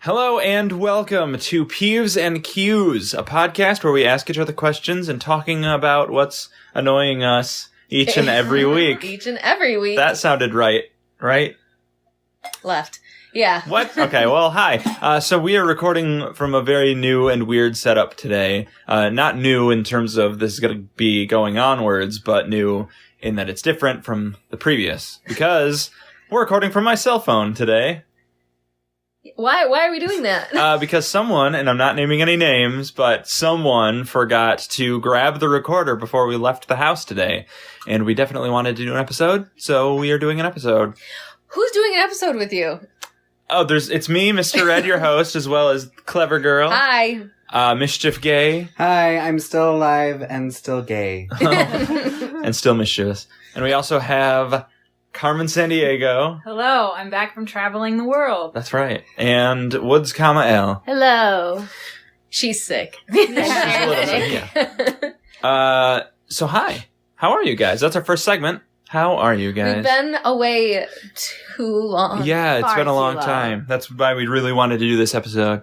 Hello and welcome to Peeves and Qs, a podcast where we ask each other questions and talking about what's annoying us each and every week. Each and every week. That sounded right? Left. Yeah. What? Okay, well, hi. So we are recording from a very new and weird setup today. Not new in terms of this is going to be going onwards, but new in that it's different from the previous. Because we're recording from my cell phone today. Why are we doing that? Because someone, and I'm not naming any names, but someone forgot to grab the recorder before we left the house today. And we definitely wanted to do an episode, so we are doing an episode. Who's doing an episode with you? Oh, it's me, Mr. Red, your host, as well as Clever Girl. Hi. Mischief Gay. Hi, I'm still alive and still gay. And still mischievous. And we also have Carmen Sandiego. Hello, I'm back from traveling the world. That's right. And Woods, L. Hello. She's sick. She's a little sick, yeah. So hi. How are you guys? That's our first segment. How are you guys? We've been away too long. Yeah, it's Far been a too long long. time. That's why we really wanted to do this episode.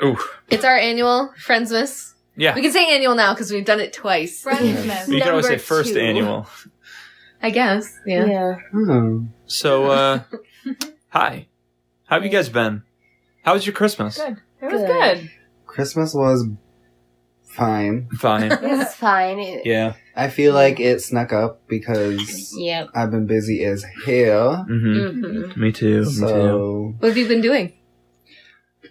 Ooh. It's our annual Friendsmas. Yeah. We can say annual now because we've done it twice. Friendsmas. You can always say Number first 2. annual. I guess. Yeah. Oh. So, hi. How have you guys been? How was your Christmas? Good. It was good. Christmas was fine. Fine. It's fine. Yeah. I feel like it snuck up because Yep. I've been busy as hell. Mm-hmm. Mm-hmm. Me too. So, What have you been doing?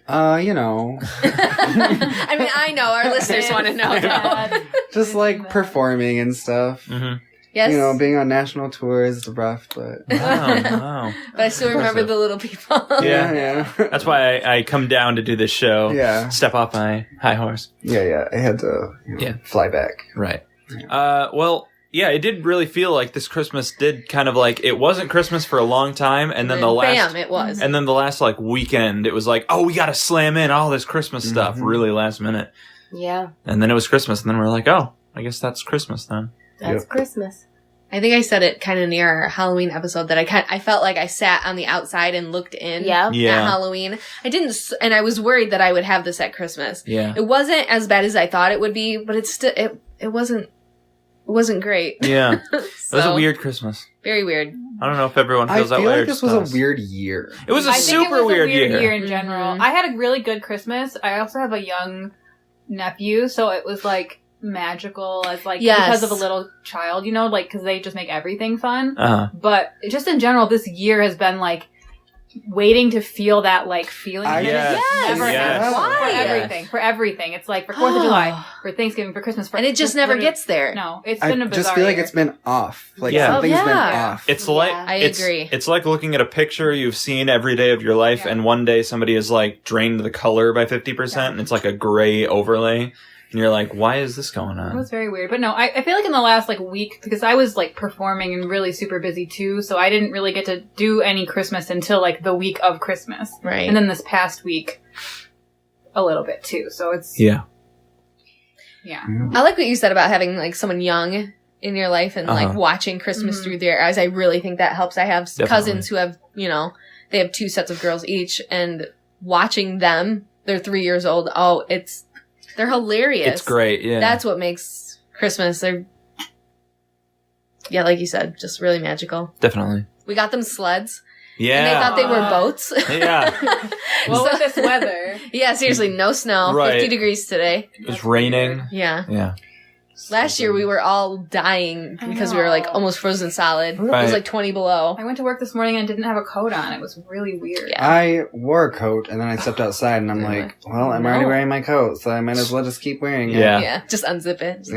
you know, I mean, I know. Our listeners want to know. Sad. just like performing and stuff. Mm-hmm. Yes. You know, being on national tours is rough, but Wow. But I still remember Impressive. the little people. Yeah. yeah. That's why I come down to do this show. Yeah. Step off my high horse. Yeah. I had to fly back. Right. Well, yeah, it did really feel like this Christmas did kind of like, it wasn't Christmas for a long time, and then the last... Bam, it was. And then the last, like, weekend, it was like, oh, we gotta slam in all this Christmas stuff really last minute. Yeah. And then it was Christmas, and then we're like, oh, I guess that's Christmas then. That's Yep. Christmas. I think I said it kind of near our Halloween episode that I felt like I sat on the outside and looked in Yeah. Yeah. at Halloween. I didn't, and I was worried that I would have this at Christmas. Yeah. It wasn't as bad as I thought it would be, but it's still, it wasn't great. Yeah. It was So, a weird Christmas. Very weird. I don't know if everyone I feels that feel way or like this just was us. a weird year. It was a I think super it was weird a weird year. year in general. Mhm. I had a really good Christmas. I also have a young nephew, so it was like magical as like Yes. because of a little child, you know, like because they just make everything fun. Uh-huh. But just in general, this year has been like waiting to feel that like feeling. I- Yes. Never Yes. happens. Why? For everything. It's like for 4th of July, for Thanksgiving, for Christmas, for And it just never literally- gets there. No, it's I been a bizarre just feel like year. it's been off. Like Yeah. something's Oh, been yeah. off. It's like Yeah. I it's, agree. It's like looking at a picture you've seen every day of your life, Yeah. and one day somebody has like drained the color by 50%, and it's like a gray overlay, and you're like, why is this going It on? was very weird. But no, I feel like in the last like week, because I was like performing and really super busy too, so I didn't really get to do any Christmas until like the week of Christmas. Right. And then this past week, a little bit too. So it's, Yeah. yeah. I like what you said about having like someone young in your life and like Uh-huh. watching Christmas Mhm. through their eyes. I really think that helps. I have Definitely. cousins who have, they have 2 sets of girls each, and watching them, they're 3 years old. Oh, they're hilarious. It's great, yeah. That's what makes Christmas. Yeah, like you said, just really magical. Definitely. We got them sleds, Yeah. and they thought they were boats. Yeah. Well, So- with this weather. Yeah, seriously, no snow. Right. 50 degrees today. It was raining. Yeah. Yeah. Last year we were all dying I because we were like know. almost frozen solid. It Right. was like 20 below. I went to work this morning and didn't have a coat on. It was really weird. Yeah. I wore a coat and then I stepped outside and I'm Yeah. like, well, I'm already No. wearing my coat, so I might as well just keep wearing it. Yeah. Yeah, just unzip it.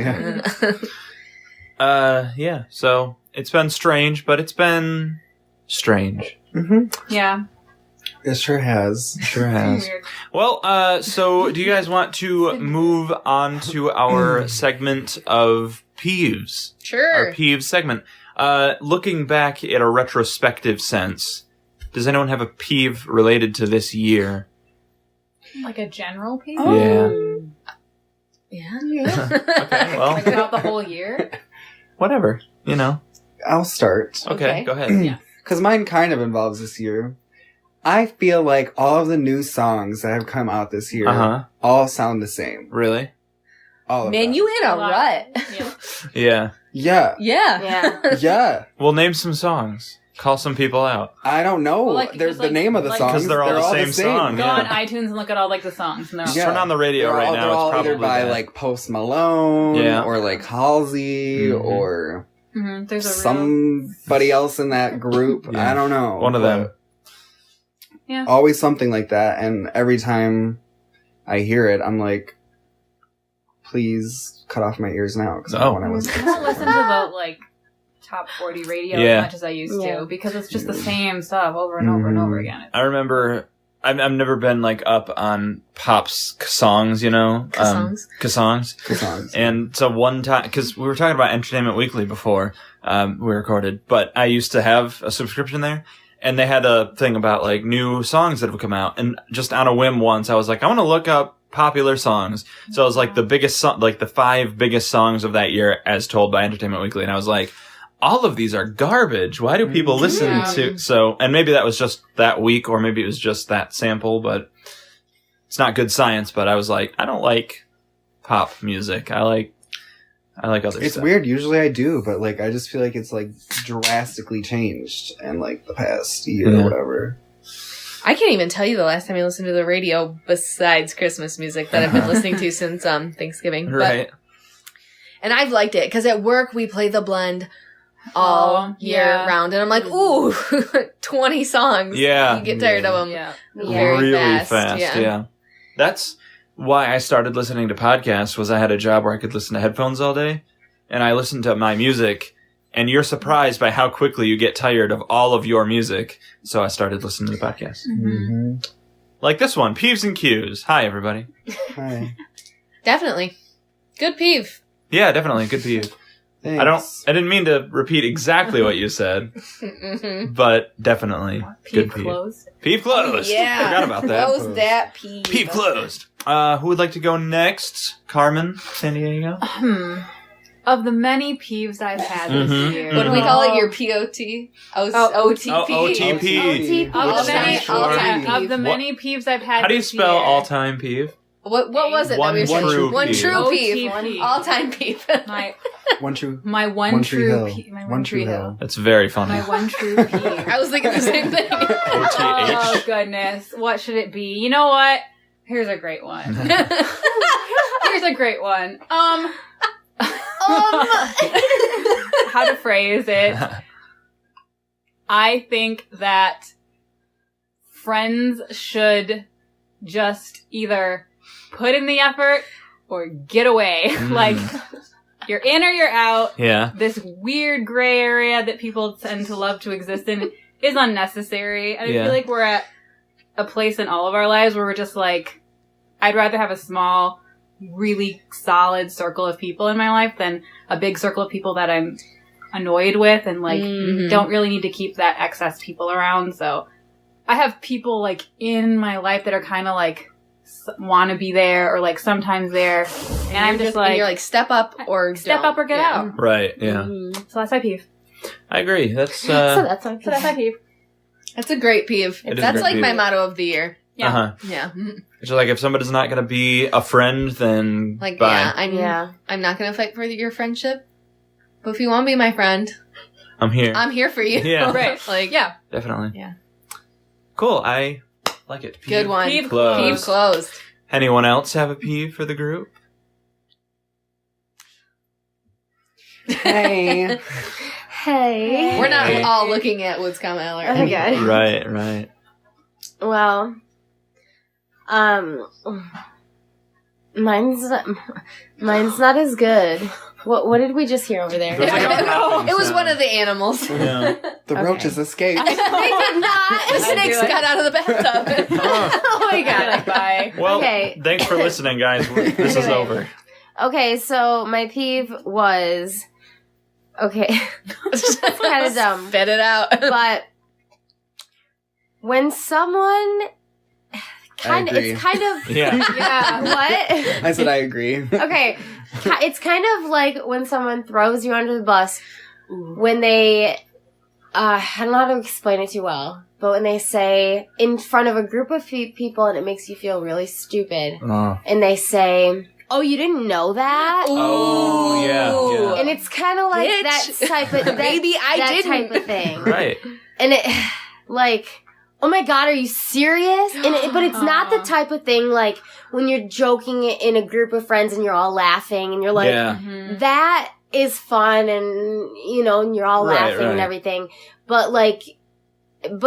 Yeah. Yeah. So it's been strange, but it's been strange. Mm-hmm. Yeah. It sure has. Sure has. Weird. Well, so do you guys want to move on to our segment of peeves? Sure. Our peeves segment. Looking back at a retrospective sense, does anyone have a peeve related to this year? Like a general piece? Oh. Yeah. Okay, well, Like about the whole year? whatever. You know. I'll start. Okay, Okay. go ahead. Yeah. Because mine kind of involves this year. I feel like all of the new songs that have come out this year all sound the same. Really? All of Man, them. you hit a rut. Yeah. Yeah. Yeah. Yeah. Well, name some songs. Call some people out. I don't know. Well, like, There's just, the like- name of the like- songs. Because they're all the same song. Go Yeah. on iTunes and look at all like the songs. And they're all- Just turn on the radio They're right all, now. They're It's all probably either by that. like Post Malone Yeah. or like Halsey Mhm. or There's a real... somebody else in that group. Yeah. I don't know. One of them. but Yeah. Always something like that. And every time I hear it, I'm like, please cut off my ears now. Because I Oh. don't want to I listen. don't listen to the like top 40 radio Yeah. as much as I used Yeah. to because it's just the same stuff over and over and over again. I remember. I've never been like up on pop's songs, you know, Songs. songs. The songs. And so one time, because we were talking about Entertainment Weekly before we recorded, but I used to have a subscription there, and they had a thing about like new songs that have come out. And just on a whim once, I was like, I want to look up popular songs. So it was like the biggest like the 5 biggest songs of that year as told by Entertainment Weekly. And I was like, all of these are garbage. Why do people listen to? So, and maybe that was just that week, or maybe it was just that sample, but it's not good science. But I was like, I don't like pop music. I like other It's stuff. weird. Usually I do, but like I just feel like it's like drastically changed in like the past year Yeah. or whatever. I can't even tell you the last time I listened to the radio besides Christmas music that I've been listening to since Thanksgiving. But- Right. and I've liked it because at work we play the blend all year round, and I'm like, ooh, 20 songs. Yeah. You get tired of them. Yeah. Very fast. Yeah. That's why I started listening to podcasts. Was I had a job where I could listen to headphones all day, and I listened to my music. And you're surprised by how quickly you get tired of all of your music. So I started listening to the podcast. Mm-hmm. Like this one, Peeves and Qs. Hi, everybody. Hi. Definitely. Good peeve. Yeah, definitely. Good peeve. Thanks. I didn't mean to repeat exactly what you said, Mm-hmm. but definitely Peeve good peeve. closed. Peeve closed. Yeah. Forgot about that. Close that peeve. Peeve closed. Who would like to go next? Carmen, San Diego. Of the many peeves I've had this Mhm. year. What do we call it? Your POT? OTP? Oh, OTP. Of Which the many, stands for- of the many peeves I've had How do you this spell year. all-time peeve? What was it One that we were true saying? One peeve. true peeve. OTP. All-time peeve. My One true. my one, One Tree true Hill. peeve. My One Tree Hill. That's very funny. My one true peeve. I was thinking the same thing. Oh goodness, what should it be? You know what? Here's a great one. Here's a great one. How to phrase it? I think that friends should just either put in the effort or get away. Like, you're in or you're out. Yeah. This weird gray area that people tend to love to exist in is unnecessary. And I Yeah. feel like we're at a place in all of our lives where we're just like, I'd rather have a small, really solid circle of people in my life than a big circle of people that I'm annoyed with and like Mhm. don't really need to keep that excess people around. So I have people like in my life that are kind of like want to be there or like sometimes there, and I'm just like, and you're like, step up or step don't. up or get Yeah. out. Right. Yeah. So that's my peeve. I agree. That's So that's my So that's my peeve. That's a great peeve. It is a That's great like peeve. my motto of the year. Yeah. Uh-huh. Yeah. It's like if somebody's not going to be a friend, then Like, bye. yeah, I'm not going to fight for your friendship. But if you want to be my friend, I'm here. I'm here for you. Yeah. Right. Like, Yeah. Definitely. Yeah. Cool. I like it. Good one. Peeve closed. Peeve closed. Anyone else have a peeve for the group? Hey. Hey. We're not Hey. all looking at Woods Comment or Oh my god. Right. Right. Well, mine's not as good. What did we just hear over there? It was like a popping It was sound. one of the animals. Yeah. The Okay. roaches escaped. They did not. The snakes do it. got out of the bathtub. Oh my god. Like, bye. Well, Okay. thanks for listening, guys. This is Anyway. over. Okay, so my peeve was okay. It's kind of dumb, Spit it out. but when someone agree. it's kind of Yeah. Yeah. what? I said I agree. Okay, it's kind of like when someone throws you under the bus when they I don't know how to explain it too well, but when they say in front of a group of people and it makes you feel really stupid, and they say, "Oh, you didn't know that?" Oh, yeah. And it's kind of like that type of Maybe I didn't. type of thing, Right. And it like, oh my god, are you serious? But it's not the type of thing like when you're joking in a group of friends and you're all laughing and you're like, that is fun and and you're all laughing and everything. But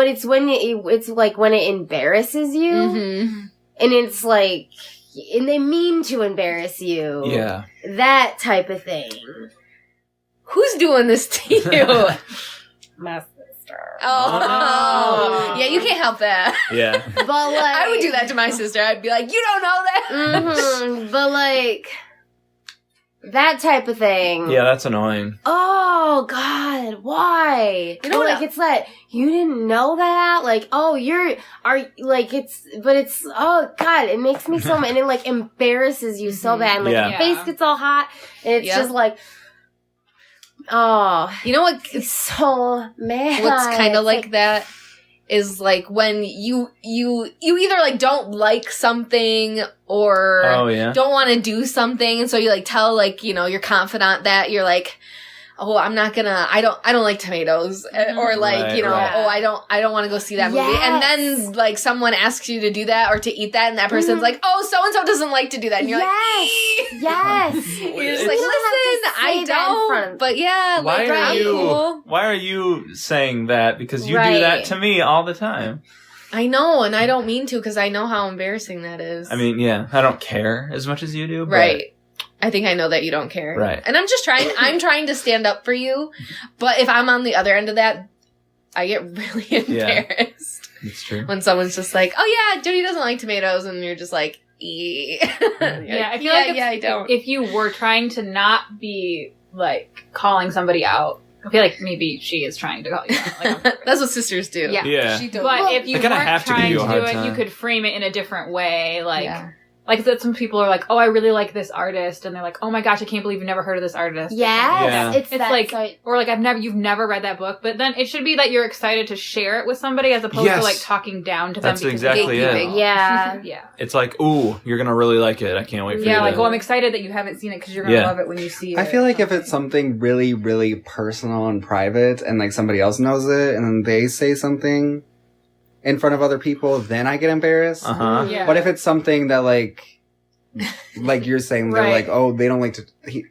it's when it's like when it embarrasses you, and it's like, and they mean to embarrass you. Yeah. That type of thing. Who's doing this to you? My sister. Oh. Yeah, you can't help that. Yeah. But like, I would do that to my sister. I'd be like, you don't know that. But like, that type of thing. Yeah, that's annoying. Oh God, why? You know Or, what? like it's like you didn't know that. Like, oh, oh God, it makes me so mad, and it like embarrasses you so bad. And, like Yeah. your face gets all hot, and it's just like, oh, You know what? it's so mad. What's kind of It's like that is like when you either like don't like something or don't want to do something, and so you like tell like your confidant that you're like, oh, I'm not gonna, I don't like tomatoes, or like Right, right. oh, I don't want to go see that movie, and then like someone asks you to do that or to eat that, and that person's like, oh, so and so doesn't like to do that, and you're yes. you're just You like, don't have listen, to say I that in front don't, of- but yeah, Why like, are I'm you? cool. Why are you saying that? Because you do Right. that to me all the time. I know, and I don't mean to because I know how embarrassing that is. I mean, yeah, I don't care as much as you do. But right. I think I know that you don't care. Right. And I'm trying to stand up for you, but if I'm on the other end of that, I get really embarrassed It's true. when someone's just like, oh yeah, Jody doesn't like tomatoes, and you're just like, Yeah, I feel like I don't. if you were trying to not be like calling somebody out, I feel like maybe she is trying to call you out. Like, That's what sisters do. Yeah. Yeah. She don't. but if you They kinda weren't have to give trying you to a do hard it, time. you could frame it in a different way. Like, Yeah. like that some people are like, oh, I really like this artist, and they're like, oh my gosh, I can't believe you've never heard of this artist. Yes, Yeah. it's It's that like, sort- or like you've never read that book, but then it should be that you're excited to share it with somebody as opposed to Yes. like talking down to them. That's because exactly they it. think- yeah. Yeah. It's like, ooh, you're gonna really like it. I can't wait for you. Yeah, like, to... oh, I'm excited that you haven't seen it because you're gonna Yeah. love it when you see it. I feel like if it's something really, really personal and private and like somebody else knows it and then they say something in front of other people, then I get embarrassed. Uh-huh. Yeah. But if it's something that like you're saying, they're Right. like, oh, they don't like to, he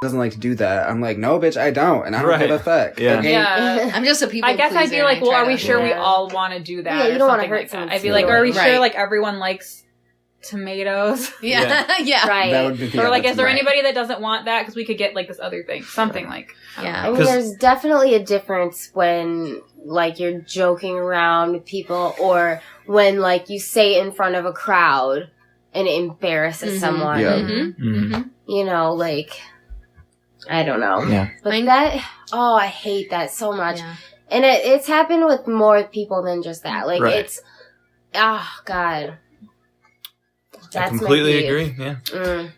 doesn't like to do that. I'm like, no, bitch, I don't. And I don't Right. give a fuck. Yeah. Okay? Yeah. I'm just a people I guess I'd pleaser, be like, and I well, try are we to- sure we Yeah. all want to do that? Yeah, you or don't wanna something hurt like that? someone's I'd be like, are we feelings. sure like everyone likes tomatoes? Yeah. Yeah. Right. That would be, or like, that's is there right. anybody that doesn't want that? Because we could get like this other thing, something like. Yeah. I mean, 'Cause- there's definitely a difference when, like, you're joking around with people or when, like, you say it in front of a crowd and it embarrasses Mhm. someone. Yeah. Mm-hmm. Mhm. You know, like, I don't know. Yeah. But Mine- I hate that so much. Yeah. And it's happened with more people than just that. Like, Right. it's, oh, God. I That's my completely peeve. agree. Yeah.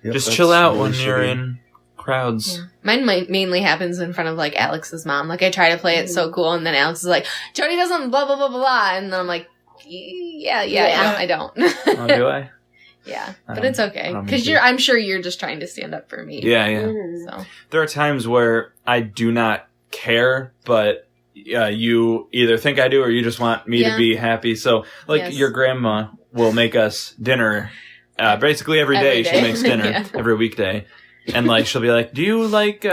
Yep, Just that's chill out really when you're shitty. in crowds. Yeah. Mine mainly happens in front of like Alex's mom. Like I try to play it so cool, and then Alex is like, "Jody doesn't blah blah blah blah blah," and then I'm like, "Yeah, Yeah. I don't." Oh, do I? Yeah, I but don't- it's okay I don't because mean to. I'm sure you're just trying to stand up for me. Yeah, yeah. Mhm. So There are times where I do not care, but you either think I do or you just want me Yeah. to be happy. So, like, Yes. your grandma will make us dinner basically every day. Every day. She makes dinner Yeah. every weekday. And, like, she'll be like, do you like,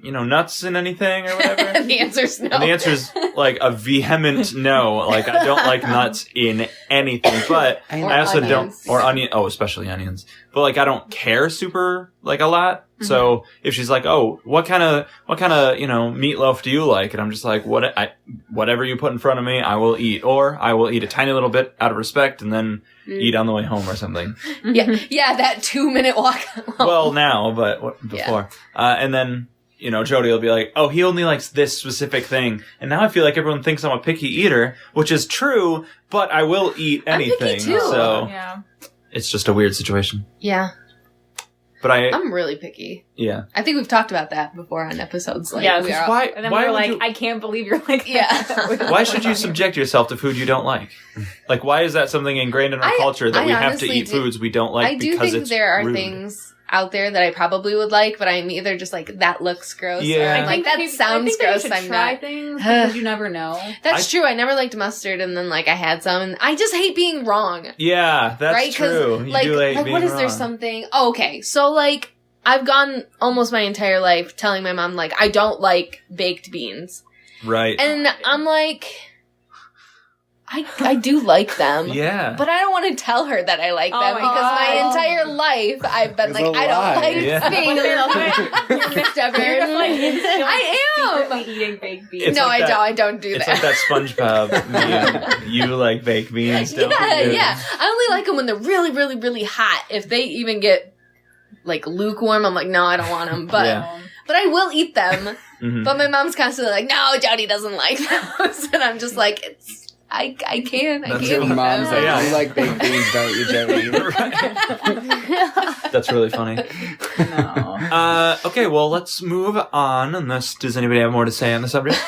nuts in anything or whatever? the answer's no. And the answer is, like, a vehement no. Like, I don't like nuts in anything. But I Or I also onions. don't, or onion, especially onions. But like, I don't care super, like, a lot. So if she's like, oh, what kind of, meatloaf do you like? And I'm just like, whatever you put in front of me, I will eat. Or I will eat a tiny little bit out of respect and then eat on the way home or something. yeah, that 2-minute walk. home. Well, now, but before. And then, Jody will be like, oh, he only likes this specific thing. And now I feel like everyone thinks I'm a picky eater, which is true, but I will eat I'm picky anything. too. So Yeah. it's just a weird situation. Yeah. But I'm really picky. Yeah. I think we've talked about that before on episodes. Like, yeah, why? And then why we were like, you, I can't believe you're like yeah. Why should you subject yourself to food you don't like? Like, why is that something ingrained in our culture that we have to eat foods we don't like? I do think there are things out there that I probably would like, but I'm either just like, that looks gross. Yeah. Or I'm like, that sounds gross. I'm try not. Things because you never know. That's true. I never liked mustard, and then like I had some, and I just hate being wrong. Yeah, that's right? true. You like do like being what is wrong. there something? Oh, okay, so like I've gone almost my entire life telling my mom like I don't like baked beans, Right? and I'm like, I do like them. Yeah. But I don't want to tell her that I like them because my entire life I've been like, I don't like being I am eating baked beans. It's no, like I don't do It's that. like that SpongeBob meme. You like baked beans, don't you? Yeah. I only like them when they're really, really, really hot. If they even get like lukewarm, I'm like, no, I don't want them. But but I will eat them. Mm-hmm. But my mom's constantly like, no, Jody doesn't like those, and I'm just like, I can't. I That's can't. Your mom's like, Yeah. you like baked beans, don't you, Jody? That's really funny. No. Okay, well, let's move on. Unless, does anybody have more to say on the subject?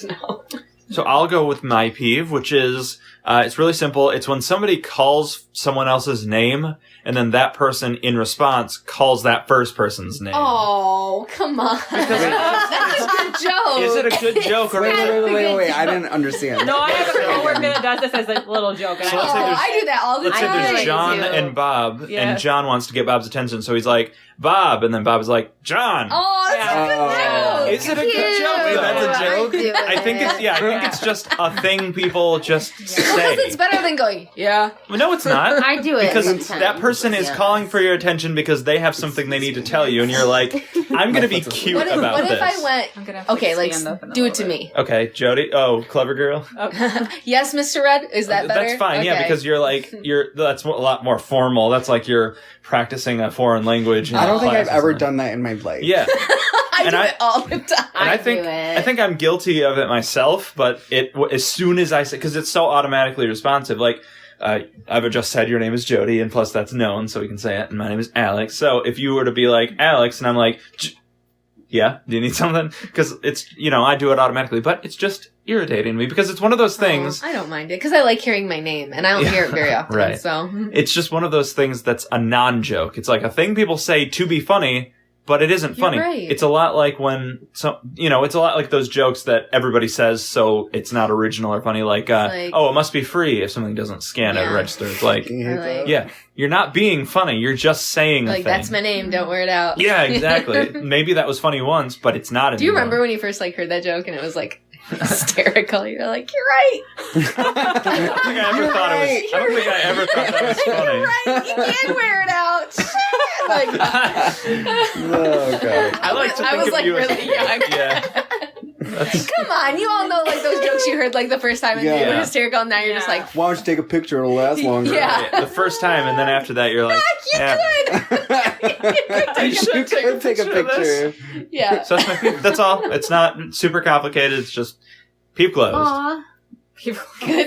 No. So I'll go with my peeve, which is, it's really simple. It's when somebody calls someone else's name, and then that person, in response, calls that first person's name. Oh, come on. That's a good joke. Is it a good joke? Or Wait, I didn't understand. No, I have a coworker that does this as a little joke. And So let's say Oh, there's- I do that all the Let's say time. there's I John do. and Bob, Yeah. and John wants to get Bob's attention, so he's like, Bob, and then Bob is like, John. Oh, that's Yeah. a good joke. Is it a good joke? Wait, that's a joke? I think it's just a thing people just Because say. it's better than going, yeah. Well, no, it's not. I do it Because sometimes, that person is yeah. calling for your attention because they have something they need to tell you, and you're like, I'm going to be cute What if, about what this. if I went, I'm gonna have to okay, like, stand up in a do it little to bit. me. Okay, Jody. Oh, clever girl. Yes, Mr. Red? Is that better? That's fine, yeah, Okay. because that's a lot more formal. That's like you're practicing a foreign language. I don't think I've class or ever something. done that in my life. Yeah. I and do I- it all the time. And I think do it. I think I'm guilty of it myself, but as soon as I say, because it's so automatically responsive, like I've just said your name is Jody, and plus that's known, so we can say it. And my name is Alex. So if you were to be like Alex, and I'm like, yeah, do you need something? Because it's I do it automatically, but it's just irritating me because it's one of those things. Oh, I don't mind it because I like hearing my name, and I don't hear it very often. Right. So It's just one of those things that's a non-joke. It's like a thing people say to be funny, but it isn't You're funny. right. It's a lot like when it's a lot like those jokes that everybody says, so it's not original or funny. Like, oh, it must be free if something doesn't scan at a Yeah. register. It's like, Can you hate Or like- that? yeah, you're not being funny. You're just saying a like thing. that's my name. Don't wear it out. Yeah, exactly. Maybe that was funny once, but it's not anymore. Do you remember when you first like heard that joke and it was like hysterical? You're like, you're right. I don't think I ever thought it was. I don't think I ever thought that was funny. You're right. You can wear it out. Shit. Like, Oh, God. I like to think I was of like you as- really young. Yeah. That's- Come on, you all know like those jokes you heard like the first time and you Yeah. were hysterical, and now you're just Yeah. like, Why don't you take a picture? It'll last longer. Yeah. Right, the first time, and then after that, you're like, you yeah. could. You should You could take a of this. picture. Yeah. So that's my peep. That's all. It's not super complicated. It's just peep closed. Aw. Good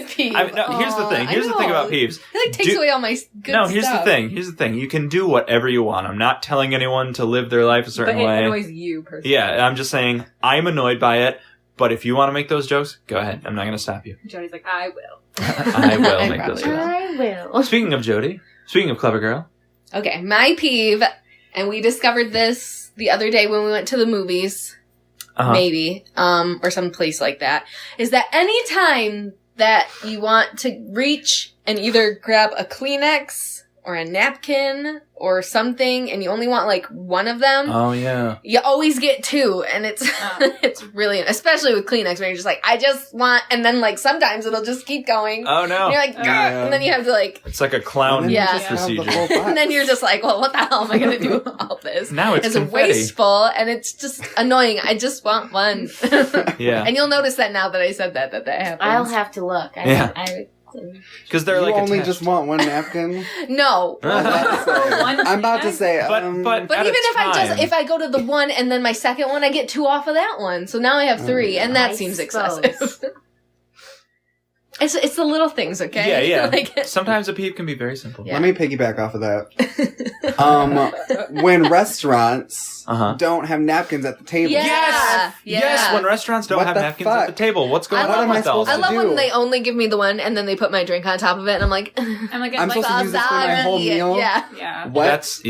peeve. Here's the thing. Here's the thing about peeves. It like takes away all my good No, here's stuff. the thing. Here's the thing. You can do whatever you want. I'm not telling anyone to live their life a But certain it way. annoys you personally. Yeah, I'm just saying I'm annoyed by it. But if you want to make those jokes, go ahead. I'm not going to stop you. Jody's like, I will. I will I make those promise. jokes. I will. Speaking of Jody, speaking of clever girl, Okay, my peeve, and we discovered this the other day when we went to the movies, maybe, or some place like that, is that anytime that you want to reach and either grab a Kleenex or a napkin or something, and you only want like one of them, oh yeah, you always get two, and it's it's really, especially with Kleenex, where you're just like, I just want, and then like sometimes it'll just keep going. oh no, And you're like, "Grr," Yeah. and then you have to like, it's like a clown Yeah. Just have the procedure. whole box. and then you're just like, well, what the hell am I gonna do with all this? Now it's confetti. wasteful, and it's just annoying. I just want one. Yeah, And you'll notice that now that I said that happens. I'll have to look. Yeah. because they're You like only attached. just want one napkin? No. I'm about to say, But But at even a if time. if I go to the one and then my second one, I get two off of that one. So now I have three, and that I seems suppose. excessive. It's the little things, okay? Yeah. Like, sometimes a peeve can be very simple. Yeah. Let me piggyback off of that. When restaurants don't have napkins at the table. Yes, when restaurants don't have napkins at the table. What's going on with those? I love when they only give me the one and then they put my drink on top of it and I'm like I'm supposed to use this for my whole meal? Yeah. What?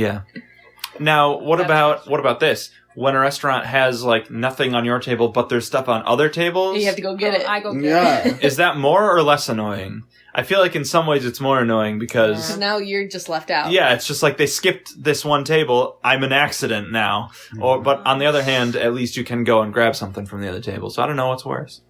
Now, what about this? When a restaurant has like nothing on your table, but there's stuff on other tables, you have to go get it. I go get it. Is that more or less annoying? I feel like in some ways it's more annoying because now you're just left out. Yeah, it's just like they skipped this one table. I'm an accident now. But on the other hand, at least you can go and grab something from the other table. So I don't know what's worse.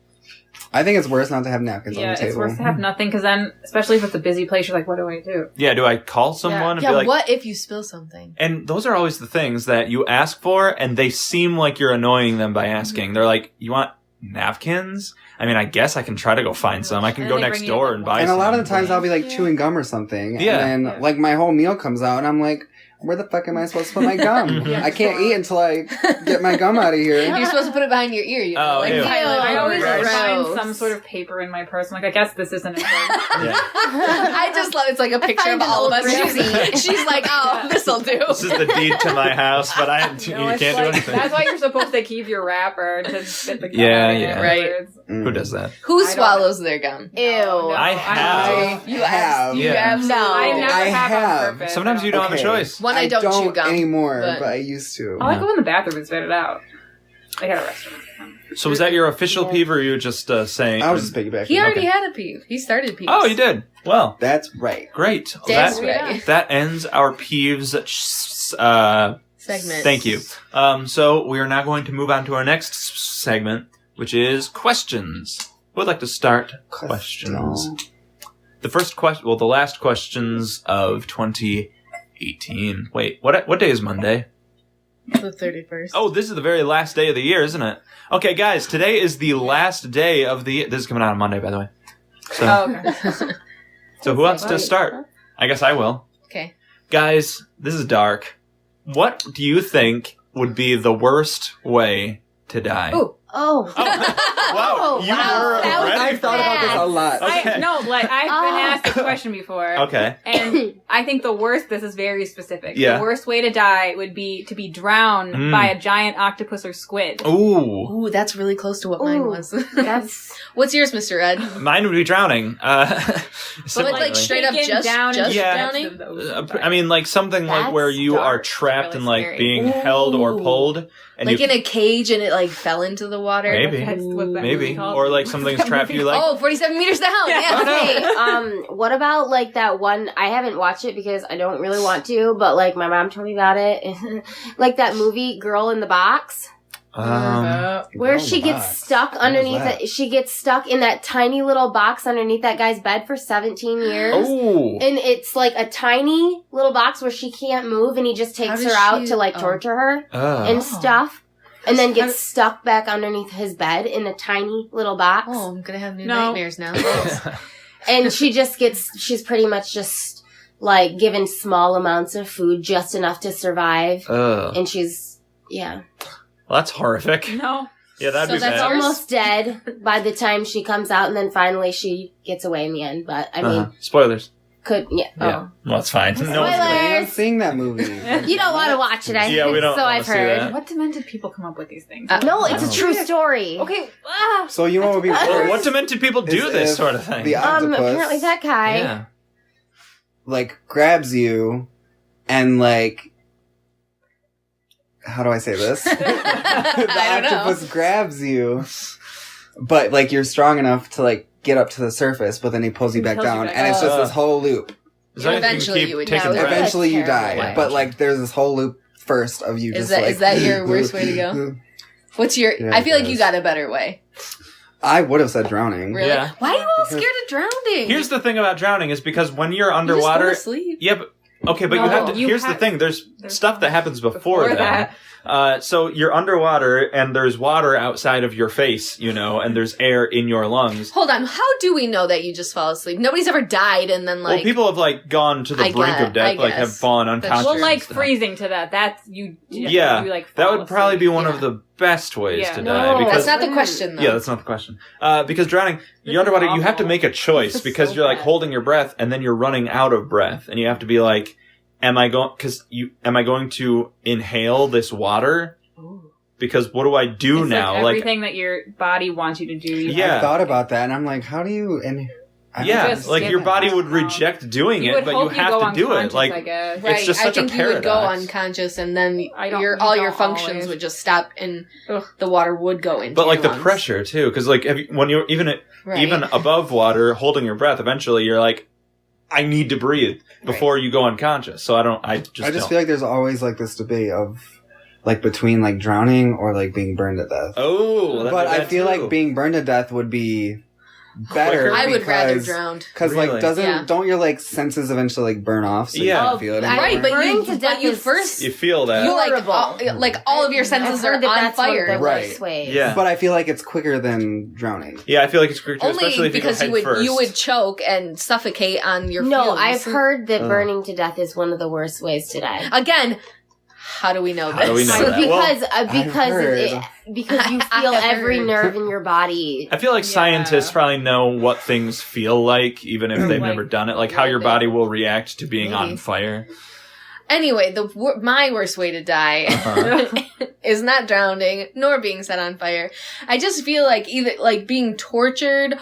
I think it's worse not to have napkins on the table. Yeah, it's worse to have nothing because then, especially if it's a busy place, you're like, what do I do? Yeah, do I call someone and be like... what if you spill something? And those are always the things that you ask for and they seem like you're annoying them by asking. They're like, you want napkins? I mean, I guess I can try to go find some. I can go next door and buy some. And a lot of the times I'll be like chewing gum or something. Yeah. And then like my whole meal comes out and I'm like, where the fuck am I supposed to put my gum? I can't eat until I get my gum out of here. You're supposed to put it behind your ear. You know? I always gross. find some sort of paper in my purse. I'm like, I guess this isn't important. I just love it's like a picture of all of us. She's like, oh, this'll do. This is the deed to my house, but you can't do anything. That's why you're supposed to keep your wrapper to fit the gum. Yeah. Right. Who does that? Who swallows their gum? Ew. I have. You have. No. I never have on purpose. Sometimes you don't have a choice. One, I don't chew gum anymore, but I used to. I go in the bathroom and spit it out. I got a restaurant. So was that your official peeve, or you were just saying? I was just piggybacking. He already had a peeve. He started peeves. Oh, he did. Well, that's right. Great. That's right. That ends our peeves segment. Thank you. So we are now going to move on to our next segment, which is questions. Who would like to start questions? The first question. Well, the last questions of 2018. Wait, what day is Monday? The 31st. Oh, this is the very last day of the year, isn't it? Okay, guys, today is the last day of the year. This is coming out on Monday, by the way. So, okay. So who wants to start? I guess I will. Okay. Guys, this is dark. What do you think would be the worst way to die? Ooh. Oh. Wow. You were ready. I've thought about this a lot. Okay. I've been asked a question before. Okay. And I think the worst, this is very specific. Yeah. The worst way to die would be to be drowned by a giant octopus or squid. Ooh. Ooh, that's really close to what mine was. That's... What's yours, Mr. Ed? Mine would be drowning. But like straight up just drowning? I mean, like something like where you are trapped really and like scary. being held or pulled. And like in a cage and it like fell into the water? Maybe. Or like something's trapped you like... Oh, 47 meters down. Yeah. Okay. What about like that one? I haven't watched it because I don't really want to, but like my mom told me about it. Like that movie Girl in the Box. Where she gets stuck underneath it. She gets stuck in that tiny little box underneath that guy's bed for 17 years. Oh. And it's like a tiny little box where she can't move and he just takes her out to like torture her and stuff. And then gets stuck back underneath his bed in a tiny little box. Oh, I'm gonna have nightmares now. And she's pretty much just like given small amounts of food, just enough to survive. And she's, Well, that's horrific. No. Yeah, that'd be bad. So that's almost dead by the time she comes out, and then finally she gets away in the end. But I mean, spoilers. Yeah. Well, it's fine. Spoilers. No one's not seeing that movie. You don't want to watch it, I think. Yeah, we don't. So I've heard. That. What demented people come up with these things? No, it's a true story. Okay. So you know what would be worse? Well, what demented people do this sort of thing? The octopus, apparently that guy, like grabs you, and like, how do I say this? The octopus grabs you, but like you're strong enough to like get up to the surface, but then he pulls you back down, and it's just this whole loop. Eventually you would die. Eventually you die, but like there's this whole loop first of you. Is that your worst way to go? What's your? I feel like you got a better way. I would have said drowning. Really? Yeah. Why are you all scared of drowning? Here's the thing about drowning is because when you're underwater, you just go to sleep. yeah, but okay, but here's the thing. There's stuff that happens before that. So you're underwater, and there's water outside of your face, and there's air in your lungs. Hold on, how do we know that you just fall asleep? Nobody's ever died and then Well, people have gone to the brink of death, have fallen unconscious. Well, freezing to death. That's you. Yeah, you, that would probably be one of the best ways to die. No, because that's not the question, though. Yeah, that's not the question. Because drowning, you're underwater, you have to make a choice because you're holding your breath and then you're running out of breath, and you have to be like, am I going to inhale this water? Because what do I do now? Everything that your body wants you to do. I thought about that, and I'm like, how do you? Your body would reject doing it, but you have to do it. It's just such a paradox. You would go unconscious, and then all your functions would just stop, and the water would go into. But your the lungs. pressure too, because when you're even above water, holding your breath, eventually you're like, I need to breathe before you go unconscious. So I just feel like there's always this debate of between drowning or being burned to death. Oh, but I feel like being burned to death would be better. I would rather drown. Because don't your senses eventually burn off? So you don't feel it anymore? Right, but you feel that you all of your senses are on fire. Right. Yeah. But I feel like it's quicker than drowning. Yeah, I feel like it's quicker too, only especially if because you would choke and suffocate on your. No, fumes. I've heard that burning to death is one of the worst ways to die. Again. How do we know this? How do we know that? Because you feel every nerve in your body. I feel like scientists probably know what things feel like, even if they've never done it. How your body will react to being on fire. Anyway, my worst way to die is not drowning nor being set on fire. I just feel like either being tortured or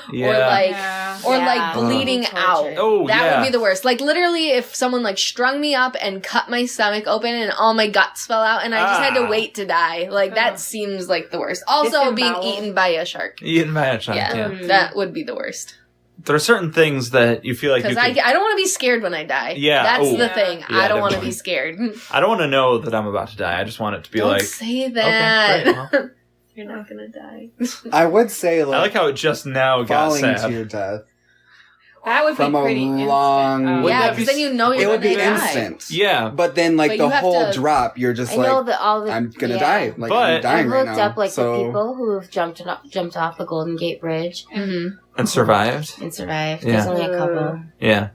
bleeding out. Oh, that would be the worst. Literally, if someone strung me up and cut my stomach open and all my guts fell out, and I just had to wait to die. That seems like the worst. Also, being eaten by a shark. Eaten by a shark. Yeah, that would be the worst. There are certain things that you feel like because I don't want to be scared when I die. Yeah, that's the thing. Yeah, I don't want to be scared. I don't want to know that I'm about to die. I just want it to be don't say that. Okay, great, well. You're not gonna die. I would say I like how it just now got sad. Falling to your death. That would from be pretty a long. instant. Yeah, because then you know you're it would be die. instant. Yeah, but then the whole drop, you're just I'm gonna die. But I'm dying I've right looked now. up the people who have jumped off the Golden Gate Bridge and survived. Yeah. There's only a couple. Yeah.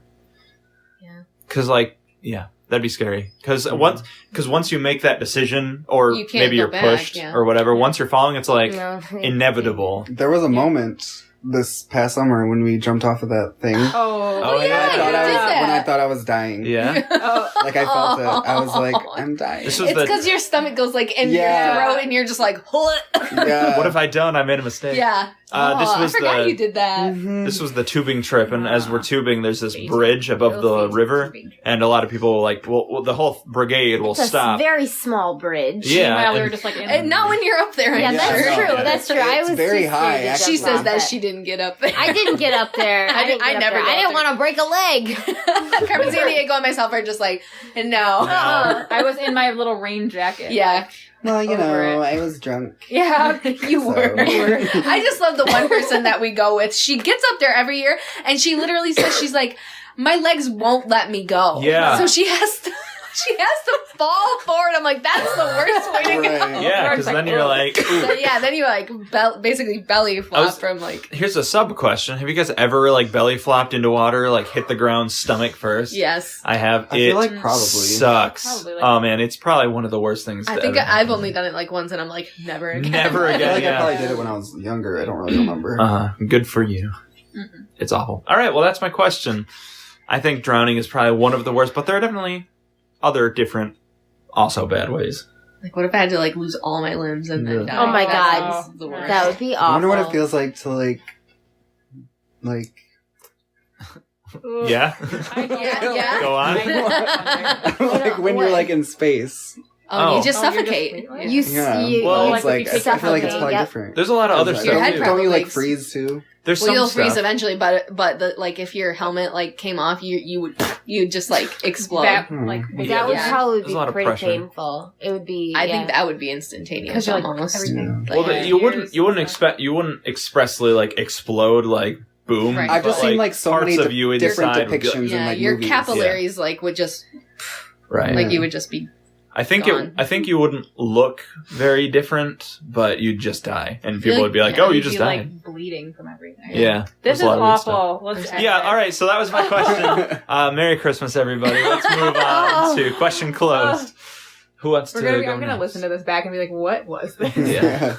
Yeah. Because that'd be scary. Because once you make that decision, or maybe you're pushed or whatever, once you're falling, it's inevitable. There was a moment this past summer when we jumped off of that thing. Oh yeah, when I thought I was dying. Yeah. I felt it. I was like, I'm dying. It's because your stomach goes in your throat and you're just like, yeah. What have I done? I made a mistake. Yeah. I forgot you did that. Mm-hmm. This was the tubing trip, and as we're tubing, there's this bridge above the river, and a lot of people the whole brigade will stop. It's a very small bridge. Yeah. We were just and not when you're up there. Yeah, that's true. Yeah. That's true. I was very high. She says that she didn't get up there. I didn't get up there. I didn't want to break a leg. Carmen Sandiego and myself are just no. I was in my little rain jacket. Yeah. Well, I was drunk. Yeah, you were. I just love the one person that we go with. She gets up there every year, and she literally says, she's like, my legs won't let me go. Yeah. So she has to fall forward. I'm like, that's the worst way to go. Yeah, because then you're like... then you basically belly flop from Here's a sub question. Have you guys ever belly flopped into water, hit the ground stomach first? Yes. I have. I feel like probably. Sucks. Probably oh man, it's probably one of the worst things I think I've only done it once and I'm like, never again. Never again. I probably did it when I was younger. I don't really remember. Good for you. Mm-mm. It's awful. All right, well that's my question. I think drowning is probably one of the worst, but there are definitely other different, also bad ways. What if I had to lose all my limbs and then die? Oh my god, that would be awful. I wonder what it feels like to Yeah. Yeah. Go on. when you're in space. You just suffocate. You see. Well, it's I feel like it's probably different. There's a lot of other stuff. Your head don't you freeze too? There's you'll stuff. freeze eventually, but if your helmet came off, you'd just explode. That would probably be pretty painful. It would be. I think that would be instantaneous almost. Well, you wouldn't expressly explode boom. Right. I've just seen so many of you different inside depictions in your movies. capillaries would just right. you would just be. I think you wouldn't look very different, but you'd just die, and people would be like, "Oh, you just died." Like bleeding from everything. Yeah, this is awful. Let's yeah, all right. So that was my question. Merry Christmas, everybody. Let's move on to question closed. Who wants to? I'm gonna listen to this back and be like, "What was this?" Yeah.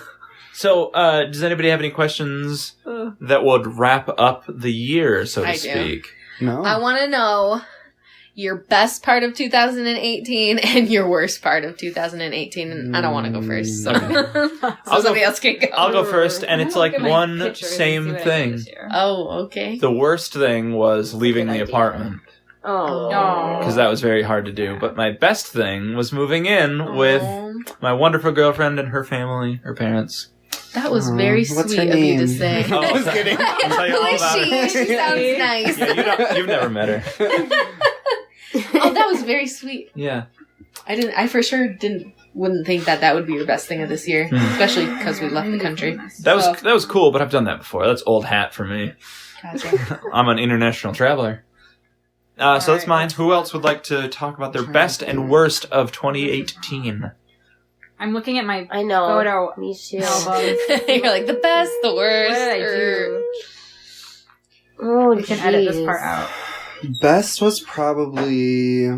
So, does anybody have any questions that would wrap up the year, so to speak? No. I want to know your best part of 2018 and your worst part of 2018. And I don't want to go first, so, somebody else can go. I'll go first, and it's like one same thing. Oh, okay. The worst thing was leaving the apartment. Oh. Because that was very hard to do. But my best thing was moving in with my wonderful girlfriend and her family, her parents. That was very sweet of you to say. Oh, I was kidding. I'll tell you all about it. She sounds nice. Yeah, you've never met her. Oh, that was very sweet. Yeah. I for sure wouldn't think that would be your best thing of this year, especially because we left the country. That was cool, but I've done that before. That's old hat for me. Gotcha. I'm an international traveler. So that's mine. Who else would like to talk about their best and worst of 2018? I'm looking at my photo. photo Me too. albums. You're like the best, the worst. What did I do? Oh, We can edit this part out. Best was probably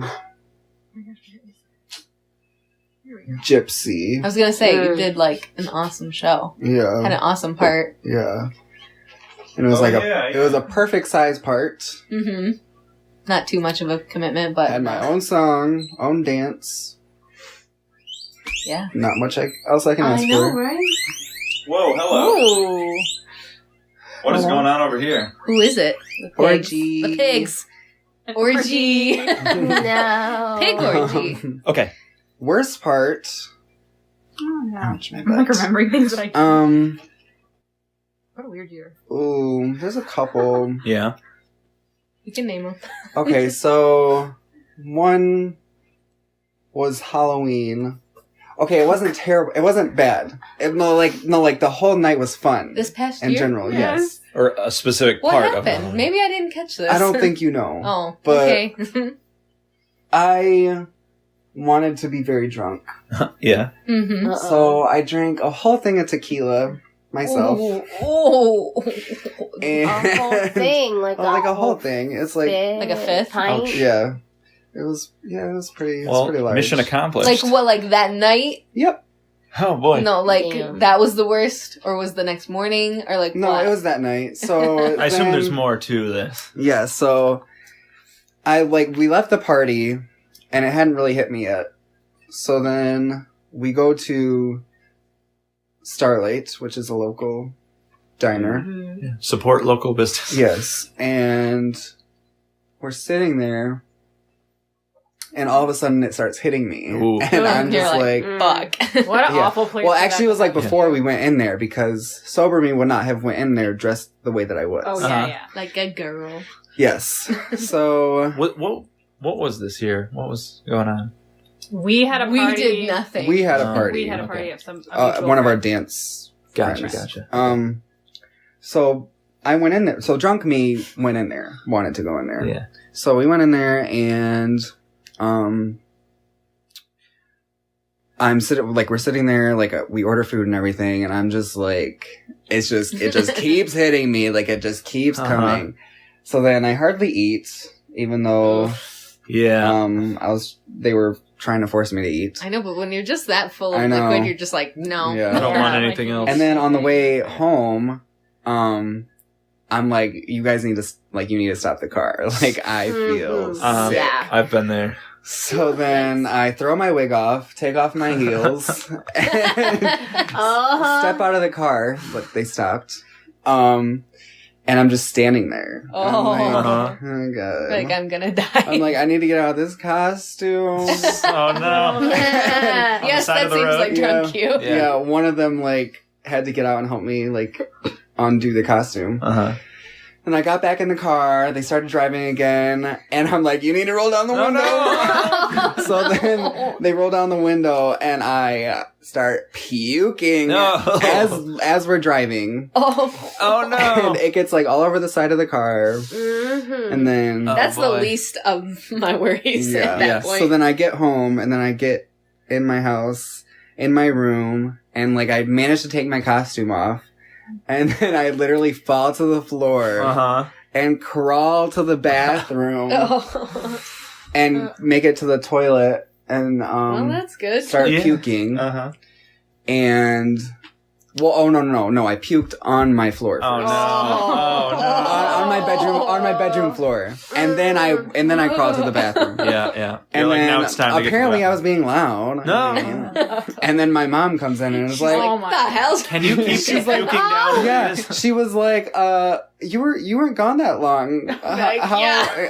Gypsy. I was gonna say you did like an awesome show. Yeah. Had an awesome part. Yeah. And it was it was a perfect size part. Mm-hmm. Not too much of a commitment, but Had my own song, own dance. Yeah. Not much else I can ask for. Right? Whoa, hello. Ooh. What is going on over here? Who is it? The pigs. Orgy. The pigs. Orgy. No. Pig orgy. Okay. Worst part. Oh, no. Ouch, my I'm like butt. remembering things that I What a weird year. Ooh, there's a couple. Yeah. You can name them. Okay, so one was Halloween. Okay, it wasn't terrible. It wasn't bad. Like the whole night was fun. This past in year? general, yes. Or a specific What part of happened? Halloween. Maybe I didn't catch this. I don't think you know. Oh, but okay. I wanted to be very drunk. Yeah. Mm-hmm. So I drank a whole thing of tequila myself. Oh. And A whole thing, like a whole thing. It's like Like a fifth? pint. yeah. It was pretty large. mission accomplished. Like what? Like that night? Yep. Oh boy. No, like Damn. that was the worst, or was the next morning, or like No, what? it was that night. So I assume there's then- more to this. Yeah, so we left the party and it hadn't really hit me yet. So then we go to Starlight, which is a local diner. Mm-hmm. Yeah. Support local business. Yes. And we're sitting there and all of a sudden it starts hitting me. Ooh. And I'm You're just like, like fuck. What an Yeah. awful place. well, for actually, it that was like to happen. before we went in there because sober me would not have went in there dressed the way that I was. Oh Uh-huh. yeah, yeah. Like a girl. Yes. So What was this year? What was going on? We had a party. We did nothing. we had a party. We had a party Okay. of some. One of our dance. Gotcha, friends. gotcha. So I went in there. So drunk me went in there. Wanted to go in there. Yeah. So we went in there and I'm sitting we're sitting there we order food and everything and I'm just like it just keeps hitting me it just keeps coming. So then I hardly eat even though Yeah. they were trying to force me to eat. I know, but when you're just that full of I know. liquid, you're just like, no. Yeah. I don't want Yeah. anything else. And then on the way home, I'm like, you guys need to you need to stop the car. I feel Mhm. sick. Yeah. I've been there. So then I throw my wig off, take off my heels, and step out of the car, but they stopped. And I'm just standing there. Oh. I'm like, Uh-huh. oh god. Like, I'm gonna die. I'm like, I need to get out of this costume. Oh no. Yes, side that of the seems road? like drunk you. Yeah. Yeah, one of them had to get out and help me undo the costume. Uh-huh. And I got back in the car, they started driving again, and I'm like, you need to roll down the Oh, window! no. So then they roll down the window, and I start puking No. as we're driving. Oh. Oh no. And it gets all over the side of the car, Mm-hmm. and then... Oh, That's the boy. least of my worries Yeah. at that Yes. point. So then I get home, and then I get in my house, in my room, and like I managed to take my costume off, and then I literally fall to the floor and crawl to the bathroom and make it to the toilet and well, that's good. start puking. And no, I puked on my floor first. Oh no. On my bedroom floor. And then I crawled to the bathroom. Yeah. And like, then now it's time to apparently get to the I was being loud. No. And then my mom comes in and is like, oh What the hell? Can you keep puking down? yeah, she was like, you weren't gone that long. Like,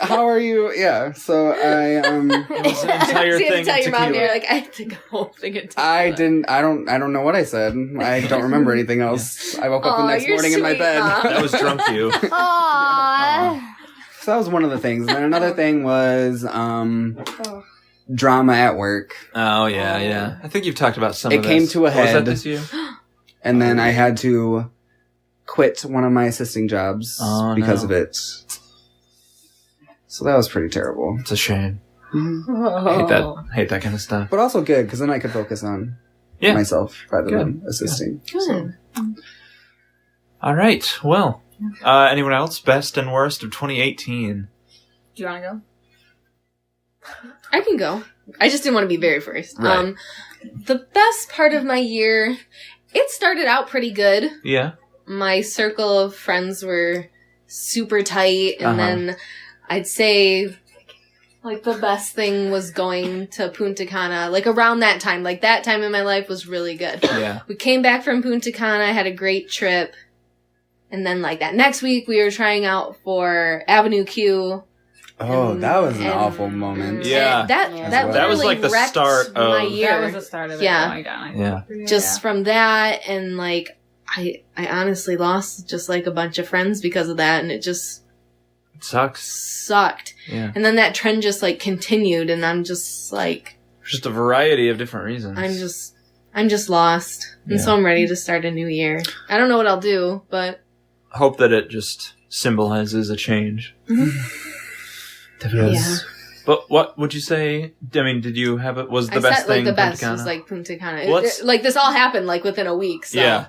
how are you? Yeah. So I It was an entire So you thing had to tell of your mom, tequila. you're like, I have to go thing of tequila. I don't know what I said. I don't remember anything else. I woke up the next you're morning in my sweet, bed. Mom. That was drunk you. Aww. So that was one of the things. And then another thing was drama at work. Oh yeah. I think you've talked about some It of this. came to a Was that head. this year? And then I had to quit one of my assisting jobs because of it. So that was pretty terrible. It's a shame. Mhm. Hate that kind of stuff. But also good, because then I could focus on myself rather than assisting. Good. All right. Well, anyone else? Best and worst of 2018. Do you want to go? I can go. I just didn't want to be very first. Right. The best part of my year, it started out pretty good. Yeah. My circle of friends were super tight, and then I'd say like the best thing was going to Punta Cana, like around that time. Like that time in my life was really good. Yeah. We came back from Punta Cana, I had a great trip. And then like that next week we were trying out for Avenue Q. Oh, that was an and- awful moment. Yeah. That That literally was like the wrecked start of- my year. That was the start of it. Yeah. Oh my god. Yeah. Just from that, and like I honestly lost just like a bunch of friends because of that, and it just It sucks. sucked. Yeah. And then that trend just like continued, and I'm just like Just a variety of different reasons. I'm just lost, and so I'm ready to start a new year. I don't know what I'll do, but Hope that it just symbolizes a change. Yes. But what would you say? I mean, did you have it? Was the I best said like thing the Punta best Cana? was like Punta Cana. Let's- Like this all happened like within a week. So Yeah.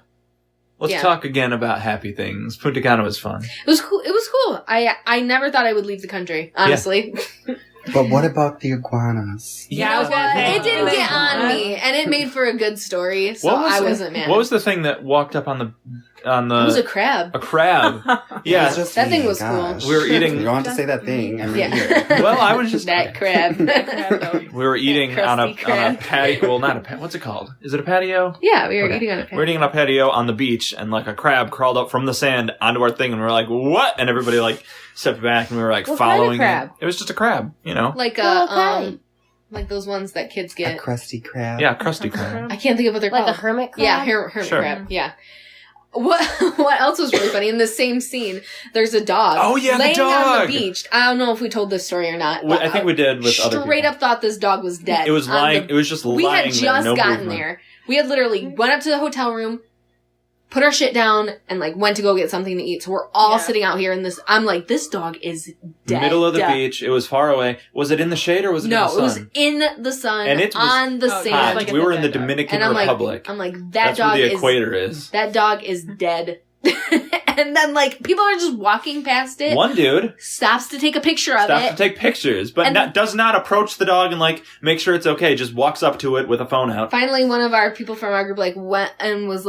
Let's Yeah. talk again about happy things. Punta Cana was fun. it was cool. It was cool. I never thought I would leave the country. Honestly, But what about the iguanas? Yeah, I was gonna say. it didn't get on me, and it made for a good story. So I wasn't mad. What was the thing that walked up on the? It was a crab. A crab. Yeah. It's just That thing me, was cool. gosh. We were eating- You don't have to say that thing. I'm Yeah. here. Well, I was just that crab. We were eating That on a crusty crab. patio. Well, not a patio. What's it called? Is it a patio? Yeah, we were Okay. eating on a We patio. were eating on a patio on the beach, and like a crab crawled up from the sand onto our thing, and we were like, "What?" And everybody like stepped back, and we were like What kind of following crab? it. It was just a crab, you know. Like Okay. like those ones that kids A get. crusty crab. Yeah, crusty crab. I can't think of what they're Like called. a hermit crab? Yeah, hermit Sure. crab. Yeah. What else was really funny? In the same scene, there's a dog. Oh, yeah, the laying on dog! the beach. I don't know if we told this story or not. I think we did with other people. Straight up thought this dog was dead. It was on lying. the- It was just we lying had there. just No gotten movement. there. We had literally went up to the hotel room, put our shit down, and like went to go get something to eat. So we're all sitting out here in this. I'm like, this dog is dead. Middle of the beach. It was far away. Was it in the shade or was it in the No, sun? it was in the sun And it was on the hot. sand. Hot. like we were in the a dead dog. Dominican And I'm Republic. like, that That's dog where the is equator is. that dog is dead. And then like people are just walking past it. One dude Stops to take a picture of stops it. to take pictures, but And- does not approach the dog and like make sure it's okay. Just walks up to it with a phone out. Finally, one of our people from our group like went and was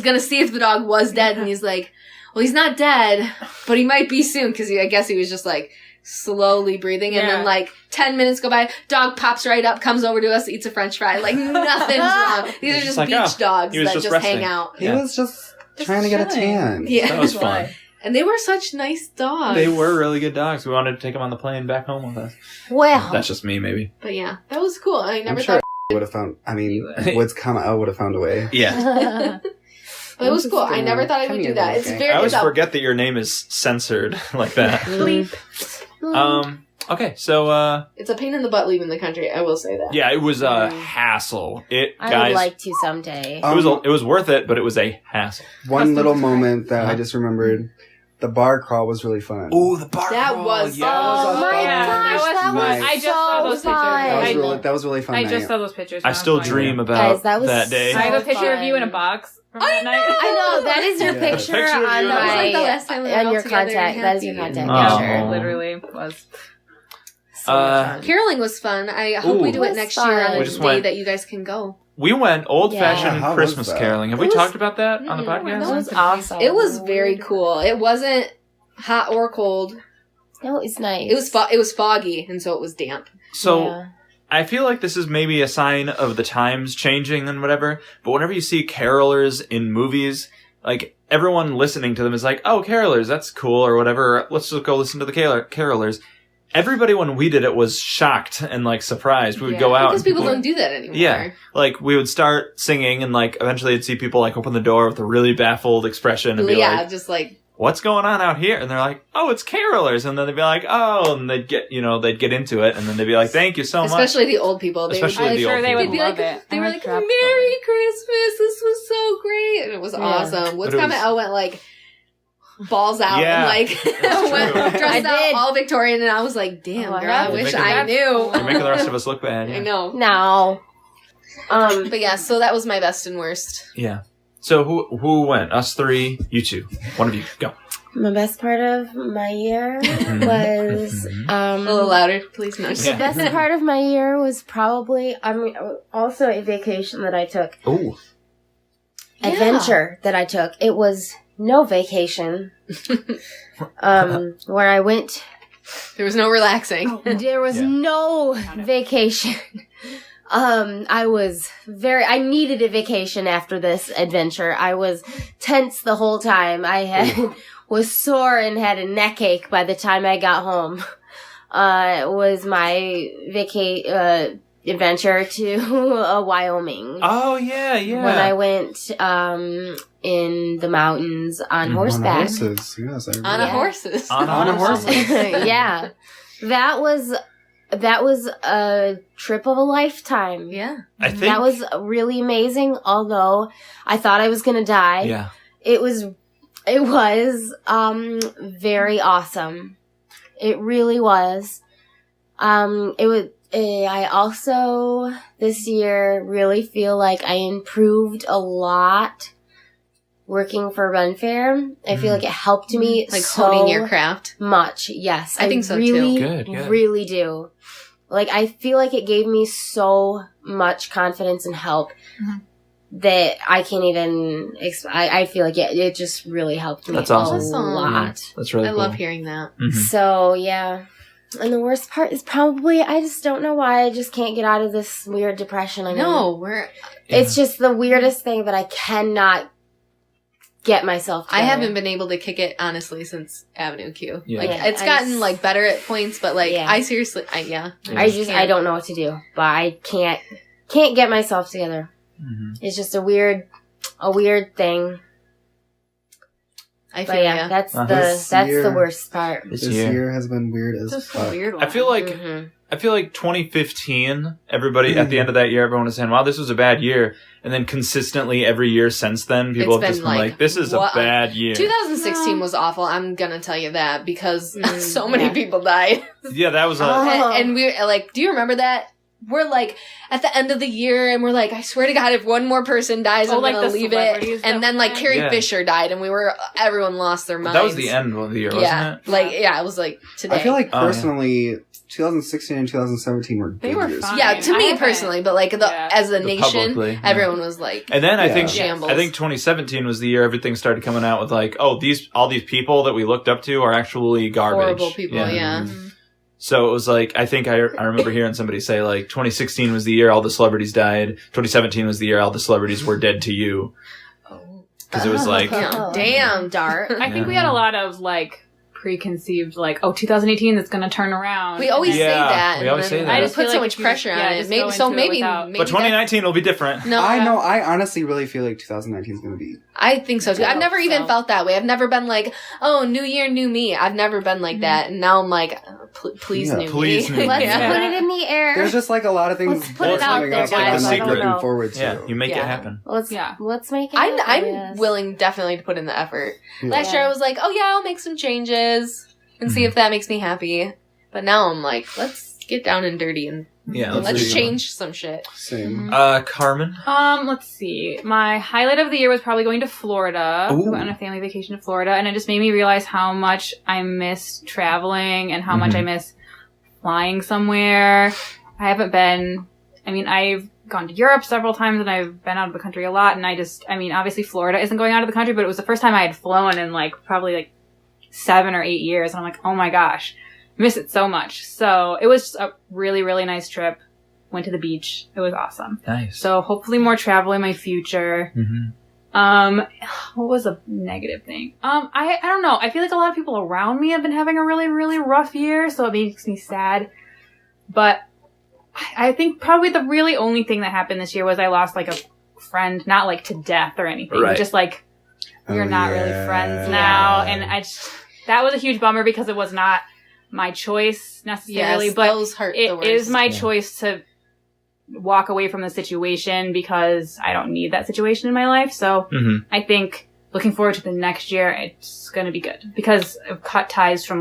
gonna see if the dog was dead, and he's like, "Well, he's not dead, but he might be soon," because I guess he was just like slowly breathing, and then Yeah. like 10 minutes go by, dog pops right up, comes over to us, eats a French fry, like nothing's wrong. These are He's just like, beach oh, dogs he was that just just resting. hang out. He Yeah. was just trying to get a tan. Yeah, That was fun. and they were such nice dogs. They were really good dogs. We wanted to take them on the plane back home with us. Well, That's just me, maybe. But yeah, that was cool. I never I'm sure thought. would have found. I mean, Woods Kamau would have found a way. Yeah. But it was cool. I never thought I would do that. It's very. I always it's a- forget that your name is censored like that. Bleep. Okay, so It's a pain in the butt leaving the country. I will say that. yeah, it was a hassle. I Guys, would like to someday. it was worth it, but it was a hassle. One little moment that I just remembered. The bar crawl was really fun. Oh, the bar That crawl, was- yeah. Oh my Yeah, gosh, that was that That was Nice. I just saw those pictures. That was really fun. I night. just saw those pictures. I still dream about Guys, that day. I have a picture of fun. you in a box from that night. I know, that is your Yeah. picture Picture of on you. That was like the last time we were on all your together and contact. That is your happy. contact. Oh. Yeah, sure. Literally was. So much fun. Caroling was fun. I hope we do It it was next fun. year on We a just day went- that you guys can go. We went old-fashioned Yeah, how was Christmas that? caroling. Have we It was- talked about that on the Mm-mm. podcast? That was awesome. It was very cool. It wasn't hot or cold. No, it's nice. It was foggy, and so it was damp. So Yeah. I feel like this is maybe a sign of the times changing and whatever, but whenever you see carolers in movies, like, everyone listening to them is like, oh, carolers, that's cool, or whatever, let's just go listen to the carolers. Everybody, when we did it, was shocked and, like, surprised. We would go out. Because people don't do that anymore. Yeah. Like, we would start singing, and, like, eventually you'd see people, like, open the door with a really baffled expression and be Yeah, like, just like, what's going on out here? And they're like, oh, it's carolers. And then they'd be like, oh, and they'd get into it, and then they'd be like, thank you so much. especially the old people. They Especially would the be old like, they would people. they'd be love like, it. they I were had like, dropped Merry Christmas, this was so great. And it was Yeah. awesome. What's But it comment? was- I went like, balls out Yeah. and like That's went true. dressed I out did. all Victorian, and I was like, damn, Oh, girl, I yeah. wish You're I making- knew. You're making the rest of us look bad. Yeah. I know. No. But yeah, so that was my best and worst. Yeah. So who went? Us three, you two. One of you, go. My best part of my year was A little louder, please. No, just the Yeah. best part of my year was probably also a vacation that I took. Oh. Adventure that I took. It was no vacation. Where I went, there was no relaxing. there was Yeah. no vacation. I needed a vacation after this adventure. I was tense the whole time. I was sore and had a neck ache by the time I got home. It was my adventure to Wyoming. Oh yeah, yeah. When I went in the mountains on horseback. On horses, yes. I remember. On a Yeah. horses. On a horse. Yeah. That was a trip of a lifetime. Yeah. I think That was really amazing, although I thought I was going to die. Yeah. It was very awesome. It really was. I also this year really feel like I improved a lot working for Run Fair. I feel like it helped me Like so honing your craft. much. Yes, I think so, really, too. Good, good. really do. Like, I feel like it gave me so much confidence and help that I can't even. I feel like it just really helped me That's awesome. a lot. That's really I cool. love hearing that. Mhm. So yeah. And the worst part is probably I just don't know why I just can't get out of this weird depression I'm in. No, It's just the weirdest thing that I cannot get myself I together. haven't been able to kick it honestly since Avenue Q. Yeah. Like Yeah, it's I gotten just- like better at points, but like Yeah. I seriously, I can't. don't know what to do, but I can't get myself together. Mhm. It's just a weird thing. I feel But yeah, ya. that's This the year- worst part. This This year. year has been weird as Just a fuck. weird one. I feel like Mhm. 2015, everybody at the end of that year, everyone was saying, wow, this was a bad year. And then consistently every year since then, people It's have just been been like, like, this is a what- bad year. 2016 was awful. I'm gonna tell you that because Mm, so many yeah. people died. Yeah, that was a... Oh. And we're like, do you remember that? We're like at the end of the year, and we're like, I swear to God, if one more person dies, I'm like gonna the leave celebrities it. that And then like went? Carrie Yeah. Fisher died, and everyone lost their minds. that was the end of the year, wasn't Yeah, it? like it was like today. I feel like Oh, yeah. personally, 2016 and 2017 were They good were years. fine. yeah, to I me haven't- personally, but like as a The nation, publicly, yeah. everyone was like, And then I Yeah. think Shambles. I think 2017 was the year everything started coming out with like, oh, all these people that we looked up to are actually garbage. horrible people. Yeah. So it was like, I think I remember hearing somebody say like 2016 was the year all the celebrities died. 2017 was the year all the celebrities were dead to you. Because it was like, Oh. Damn, Dart. I think we had a lot of like preconceived, like, 2018 it's gonna turn around. We always And say Yeah, that. we and always then say that. I I just feel put so like much if you- pressure yeah, on it. just Maybe go so. into it Maybe. without- Maybe but 2019 will be different. No, I know. I honestly really feel like 2019 is going to be. I think so too. I've never even So- felt that way. I've never been like, oh, new year, new me. I've never been like that. And now I'm like, please, Yeah. new Please, me. new me. Let's Yeah. put it in the air. There's just like a lot of things Let's put it out coming there, up that guys. I'm like I don't looking know. forward to. Yeah, you make Yeah. it happen. Let's Yeah. make it. I'm happen, yes. willing definitely to put in the effort. Yeah. Last year I was like, oh yeah, I'll make some changes and see if that makes me happy. But now I'm like, let's get down and dirty and let's change some shit. Same. Carmen? Let's see. My highlight of the year was probably going to Florida. Ooh. We went on a family vacation to Florida, and it just made me realize how much I miss traveling and how much I miss flying somewhere. I've gone to Europe several times, and I've been out of the country a lot, and obviously Florida isn't going out of the country, but it was the first time I had flown in probably 7 or 8 years, and I'm like, oh my gosh, I miss it so much. So it was a really, really nice trip. Went to the beach. It was awesome. Nice. So hopefully more travel in my future. What was a negative thing? I don't know. I feel like a lot of people around me have been having a really, really rough year, so it makes me sad. But I think probably the really only thing that happened this year was I lost a friend, not to death or anything. Right. Just we're not really friends now. And that was a huge bummer because it was not my choice necessarily, yes, but those hurt it the worst. is my choice to walk away from the situation because I don't need that situation in my life. So I think looking forward to the next year, it's going to be good because I've cut ties from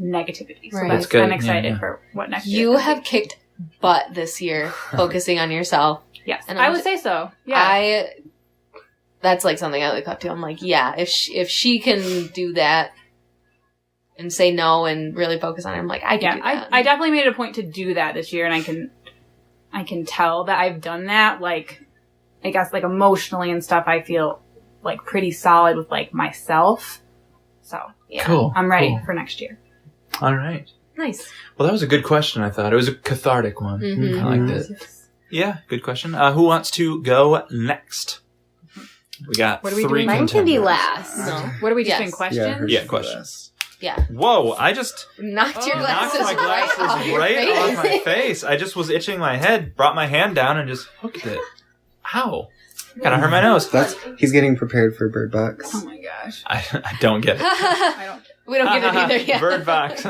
negativity. So That's good. I'm excited for what next year. You have kicked butt this year, focusing on yourself. Yes, and I would say so. Yeah. That's something I look up to. I'm like, yeah, if she can do that and say no and really focus on it, I'm like, I can do that. I definitely made it a point to do that this year, and I can tell that I've done that. I guess emotionally and stuff, I feel pretty solid with myself. So yeah, cool. I'm ready for next year. All right. Nice. Well, that was a good question, I thought. It was a cathartic one. I liked it. Yes. Yeah, good question. Who wants to go next? We got What are we 3 doing? Mine can be contenders. last. No. What are we just Yes. doing? Questions? Yeah, questions. Yeah. Whoa, I just Knocked your knocked glasses my glasses off your right face. off my face. I just was itching my head, brought my hand down, and just hooked it. Ow. Kind of hurt my nose. He's getting prepared for Bird Box. Oh my gosh. I don't get it. I don't. We don't get it either yet. Bird box.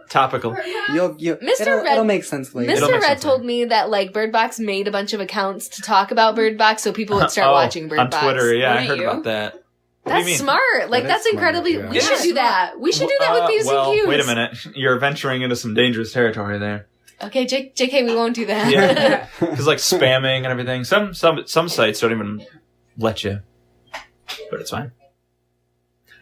Topical. It'll make sense later. It'll Mr. make Red sense told me that Bird Box made a bunch of accounts to talk about Bird Box so people would start watching Bird on Box. Twitter. Yeah, I Wouldn't heard you? about that. What do you That's mean? smart. That's is incredibly. smart, yeah. We should do that. We should do that with Peeves and Qs. Wait a minute. You're venturing into some dangerous territory there. Okay, JK, we won't do that. Yeah. Because spamming and everything. Some sites don't even let you. But it's fine.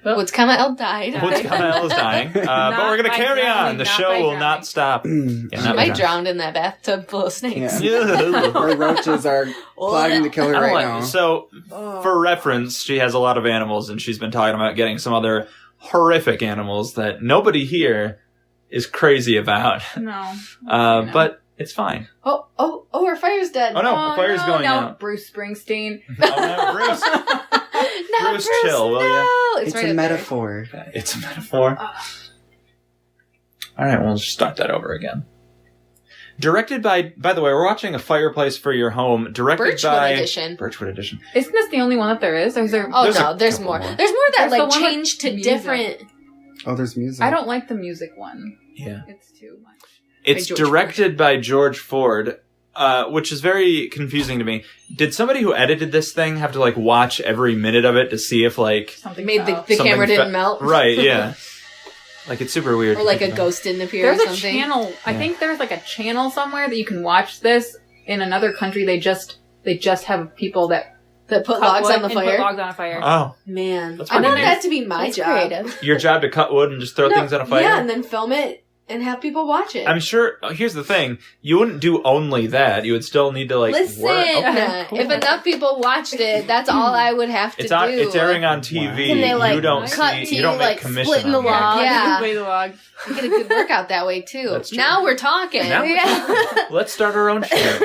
What's Kama El died. What's Kamel is dying. But we're going to by carry drowning, on. The not show by will drowning. not stop. Mm. Yeah, She not by might drowning. drown in that bathtub full of snakes. Yeah. Our roaches are plotting to kill her I don't right like- now. So, for reference, she has a lot of animals, and she's been talking about getting some other horrific animals that nobody here is crazy about. No. But it's fine. Oh, our fire's dead. Oh no, the fire's going no. out. Bruce Springsteen. Oh no, Bruce. No, Bruce, chill, will ya? no. It's right a up metaphor. It's a metaphor. All right, we'll just start that over again. Directed by the way, we're watching A Fireplace for Your Home. Directed Birchwood by Edition. Birchwood Edition. Isn't this the only one that there is? Or is there? Oh There's no, a there's couple more. more. There's more that There's the one with changed to music. different. Oh, there's music. I don't like the music one. Yeah. It's too much. It's George directed by George Ford, which is very confusing to me. Did somebody who edited this thing have to watch every minute of it to see if Something Made the something camera didn't melt. Right, yeah. It's super weird. Or a ghost didn't appear There's or a something. channel. I think there's a channel somewhere that you can watch this in another country. They just have people that That put cut logs wood on the and put fire. logs on a fire. Oh, Man. That's I want pretty that nice. to be my That's job. creative. your job to cut wood and just throw things on a fire? Yeah, and then film it and have people watch it. I'm sure, here's the thing, you wouldn't do only that. You would still need to, Listen, work. Okay, cool. if enough people watched it, that's all I would have to It's do. It's airing on TV. Can they, you don't cut see, to you don't make you, commission splitting the on that. log? Yeah. Play the log. You get a good workout that way, too. That's true. Now we're talking. Now we're Yeah. Let's start our own show.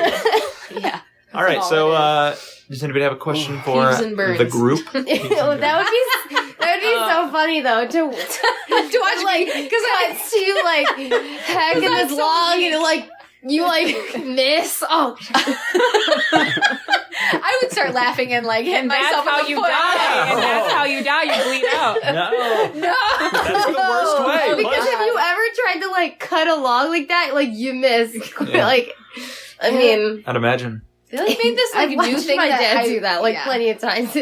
Yeah. All right, all so it does anybody have a question for Peeves and Burns. the group? that would be so funny though to watch because cuts to heck in this so log weak. and you miss. Oh, I would start laughing and hit And that's myself how in the you foot. die. And that's how you die. You bleed out. No. No. That's the worst way. because Plus- if you ever tried to cut a log like that, you miss. Yeah. I mean, I'd imagine. They like made this like I've new watched thing my that dad do that like yeah. plenty of times.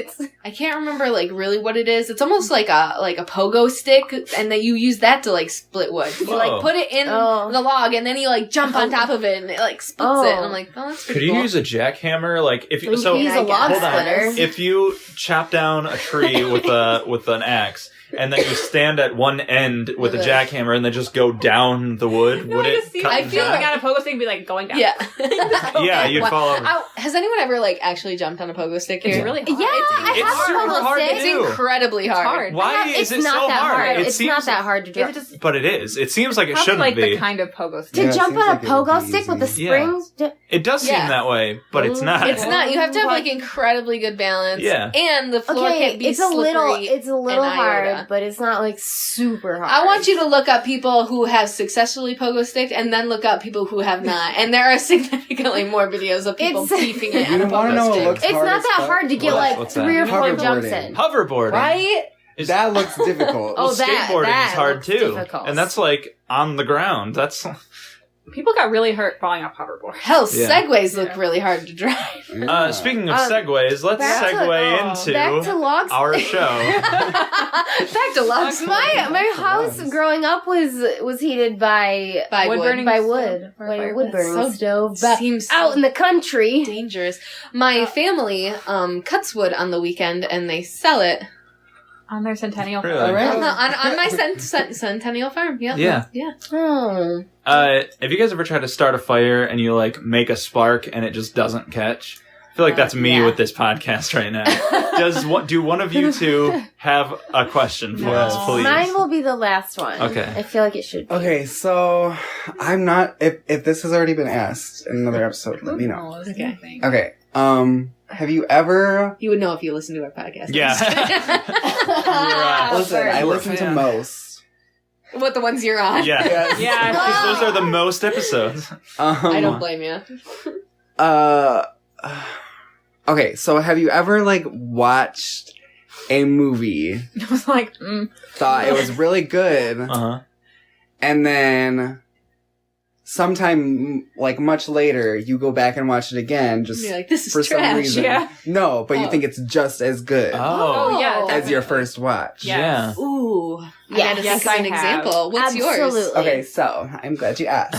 I can't remember like really what it is. It's almost like a pogo stick, and then you use that to like split wood. You like put it in the log, and then you like jump on top of it, and it like splits it. And I'm like, oh, that's pretty cool. cool. You use a jackhammer? Like if you so use a log splitter. if you chop down a tree with an axe. And then you stand at one end with a jackhammer and then just go down the wood. Would it? I feel like on a pogo stick and be like going down. Yeah. Yeah, you'd fall over. Has anyone ever like actually jumped on a pogo stick here? It's really hard. Yeah, It's super hard to It's do. incredibly hard. It's hard. Why is it so hard? It's not that hard to do. But it is. It seems like it shouldn't like be. the kind of pogo stick. To jump on a pogo stick with the springs? It does seem that way, but it's not. It's not. You have to have like incredibly good balance. Yeah. And the floor can't be slippery. It's a little hard, but it's not like super hard. I want you to look up people who have successfully pogo sticked and then look up people who have not. And there are significantly more videos of people beefing it on a pogo stick. It's not that hard to get like 3 or 4 jumps in. Hoverboarding. Right? That looks difficult. Skateboarding is hard too. Difficult. And that's like on the ground. That's... People got really hurt falling off hoverboards. Hell, segways look really hard to drive. Speaking of segues, let's segue into our show. Back to logs. My house growing up was heated by wood burning stove. Seems out in the country. Dangerous. My family cuts wood on the weekend and they sell it. On their centennial Really? farm. On my centennial farm. Yeah. Oh. Have you guys ever tried to start a fire and you like make a spark and it just doesn't catch? I feel like that's me with this podcast right now. Do one of you two have a question for us, please? Mine will be the last one. Okay. I feel like it should be. Okay, so I'm not. If this has already been asked in another episode, let me know. Okay. Okay. Have you ever? You would know if you listen to our podcast. Yeah. Listen, I listen to most. What, the ones you're on? Yeah. Yeah. Because those are the most episodes. I don't blame you. Okay, so have you ever like watched a movie? I was like, Thought it was really good, and then sometime like much later you go back and watch it again just you're like, this is for trash. some reason. Yeah. No, but you think it's just as good oh yeah, as your first watch. Yeah. Ooh. Yes. Yes, I an example. What's yours? Absolutely. Okay, so I'm glad you asked.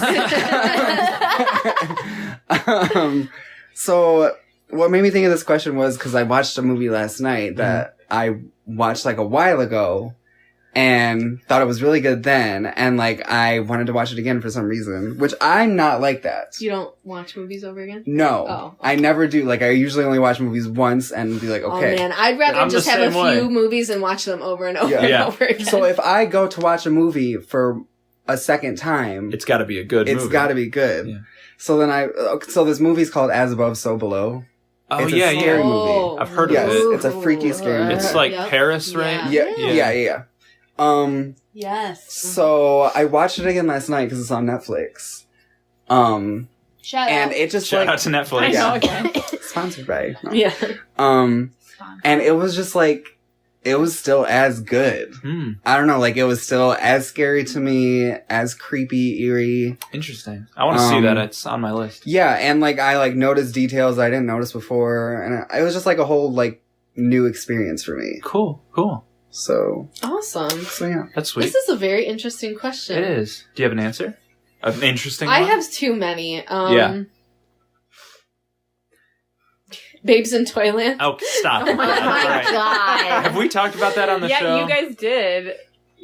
So what made me think of this question was because I watched a movie last night that I watched like a while ago and thought it was really good then, and like I wanted to watch it again for some reason, which I'm not like that. You don't watch movies over again? No. Oh. I never do. Like I usually only watch movies once and be like, okay. Oh man, I'd rather just have a few movies and watch them over and over and over again. So if I go to watch a movie for a second time, it's got to be a good movie. It's got to be good. Yeah. So then so this movie's called As Above, So Below. Oh, it's a scary movie. I've heard of it. It's a freaky scary movie. It's like Paris, right? Yeah. Yes. So I watched it again last night because it's on Netflix. Shout and out. It just Shout out to Netflix. I know again. Sponsored by. No. Yeah. And it was just like, it was still as good. I don't know, like it was still as scary to me, as creepy, eerie. Interesting. I want to see that. It's on my list. Yeah, and like I like noticed details I didn't notice before, and it was just like a whole like new experience for me. Cool. So awesome. So yeah, that's sweet. This is a very interesting question. It is. Do you have an answer? An interesting I one? have too many. Yeah. Babes in Toyland. Oh, stop. Oh my God. Have we talked about that on the show? Yeah, you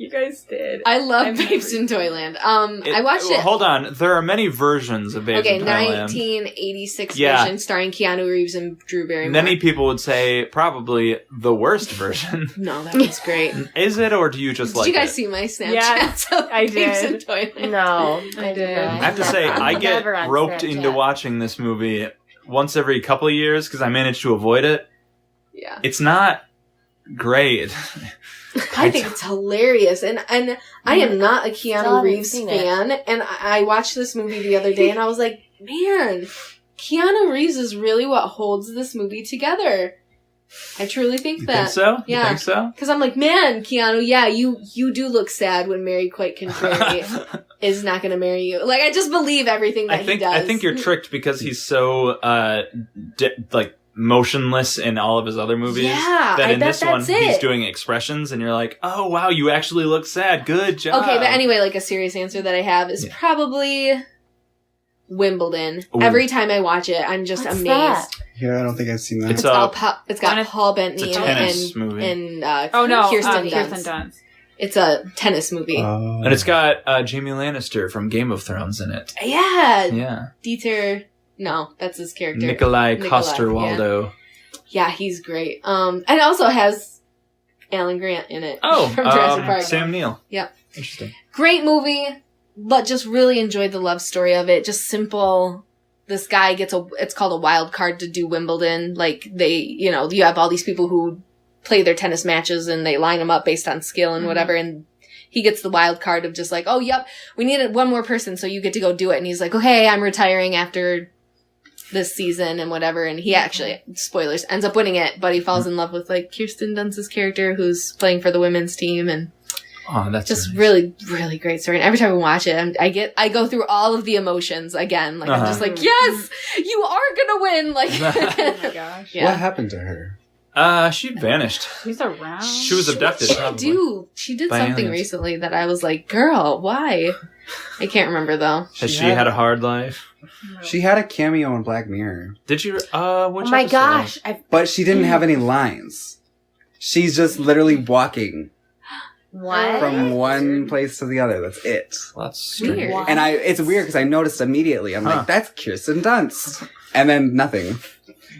guys did. I love Babes in Toyland. I watched it. Hold on. There are many versions of Babes in Toyland. 1986 version starring Keanu Reeves and Drew Barrymore. Many people would say probably the worst version. No, that was great. Is it, or do you just like it? Did you guys see my Snapchat? Yeah, I did. Babes in Toyland? No, I did. I have to say, I get roped into watching this movie once every couple of years because I manage to avoid it. Yeah. It's not great. I think it's hilarious, and I am not a Keanu Reeves fan, and I watched this movie the other day, and I was like, man, Keanu Reeves is really what holds this movie together. I truly think You that. think so? Yeah. You think so? Because I'm like, man, Keanu, yeah, you do look sad when Mary Quite Contrary is not going to marry you. Like, I just believe everything that he does. I think you're tricked because he's so, motionless in all of his other movies. Yeah, that I in bet this one, that's it. he's doing expressions, and you're like, oh, wow, you actually look sad. Good job. Okay, but anyway, like, a serious answer that I have is probably Wimbledon. Ooh. Every time I watch it, I'm just What's amazed. that? Yeah, I don't think I've seen that. It's It's got Paul Bettany it's a tennis movie. and Kirsten Dunst. It's a tennis movie. And it's got Jamie Lannister from Game of Thrones in it. Yeah. Yeah. Dieter. No, that's his character. Nikolai Coster-Waldau. Yeah, he's great. And it also has Alan Grant in it. Oh, from Jurassic Park. Sam Neill. Yep. Interesting. Great movie, but just really enjoyed the love story of it. Just simple. This guy it's called a wild card to do Wimbledon. Like you have all these people who play their tennis matches and they line them up based on skill and whatever. And he gets the wild card of just like, oh, yep, we needed one more person, so you get to go do it. And he's like, okay, I'm retiring after this season and whatever. And he actually, spoilers, ends up winning it, but he falls in love with like Kirsten Dunst's character who's playing for the women's team. And that's just really, really great story. And every time I watch it, I go through all of the emotions again. Like, I'm just like, yes, you are gonna win. Like, oh my gosh. What happened to her? She vanished. She's around. She was abducted. She did by something aliens. recently that I was like, girl, why? I can't remember though. Has she had a hard life? She had a cameo in Black Mirror. Did you? Which Oh my episode? gosh. But she didn't have any lines. She's just literally walking What? from one place to the other. That's it. That's strange. Weird. What? And it's weird because I noticed immediately. I'm like, that's Kirsten Dunst. And then nothing.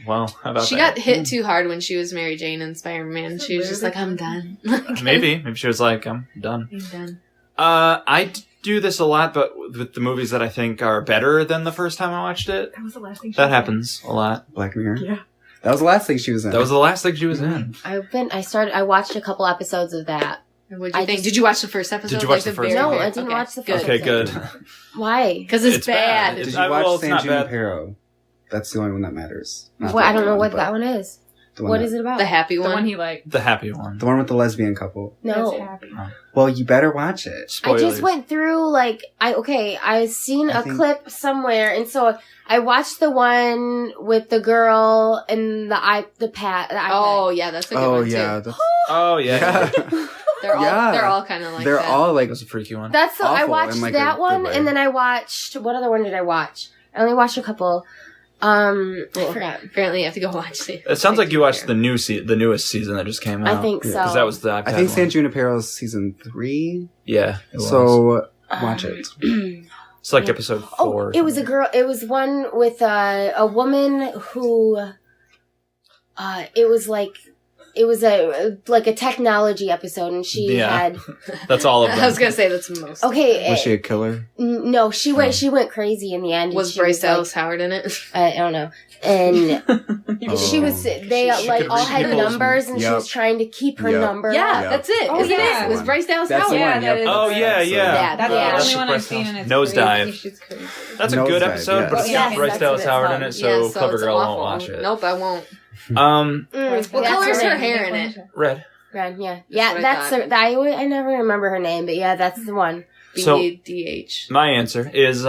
Well, how about She that? got hit too hard when she was Mary Jane in Spider-Man. She was just like, I'm done. Maybe she was like, I'm done. I'm done. I do this a lot, but with the movies that I think are better than the first time I watched it. That was the last thing. That happens a lot. Black Mirror? Yeah. That was the last thing she was in. That was the last thing she was in. I watched a couple episodes of that. What'd you think? Did you watch the first episode? Did you watch the first No, one? I didn't watch the first Okay, good. Why? Because it's bad. Did you Well, watch it's San not bad. Junipero? That's the only one that matters. Not Well, the I don't other know what but that one is. the one What that- is it about? The happy The one. one he liked. The happy one. The one with the lesbian couple. No. That's happy. Well, you better watch it. Spoilers. I just went through I seen I a think- clip somewhere, and so I watched the one with the girl and the iPad. Oh yeah, that's a good one too. That's, Oh yeah. They're all Yeah. they're all kind of like they're that. all like, That was a freaky one. That's the, I Awful watched in, like, that a one, good way. and then I watched what other one did I watch? I only watched a couple. I forgot. Apparently, you have to go watch it. It sounds like you watched the newest season that just came out. I think so. Because that was the iPad I think San one. Junipero's season 3. Yeah. It was. So watch it. It's like episode 4. Oh, it was a girl. It was one with a woman who. It was a technology episode, and she had. That's all of them. I was gonna say that's most. Okay, Was she a killer? no, she went crazy in the end. Was She Bryce like- Dallas Howard in it? I don't know. And Oh. she was. They She like could all read had people's- numbers, and she Yep. was trying to keep her Yep. number. Yeah, Yeah. that's it. Oh, Isn't yeah. it? It was Bryce Dallas That's the Howard. one. Yeah, that Yep. is. Oh, yeah, yeah. Yeah, That's yeah. the That's only one I've Bryce seen, Dallas- and it's Nosedive. crazy. She's crazy. That's a good Nosedive, episode, yes. but it's Yes, got Bryce that's Dallas what it's Howard in called. it, so Yeah, Clever it's Girl awful. won't watch it. Nope, I won't. Mm, What that's color's her her name. hair in it? Red. Red, yeah, what yeah. I That's thought. I never remember her name, but yeah, that's the one. So- BDH. My answer is,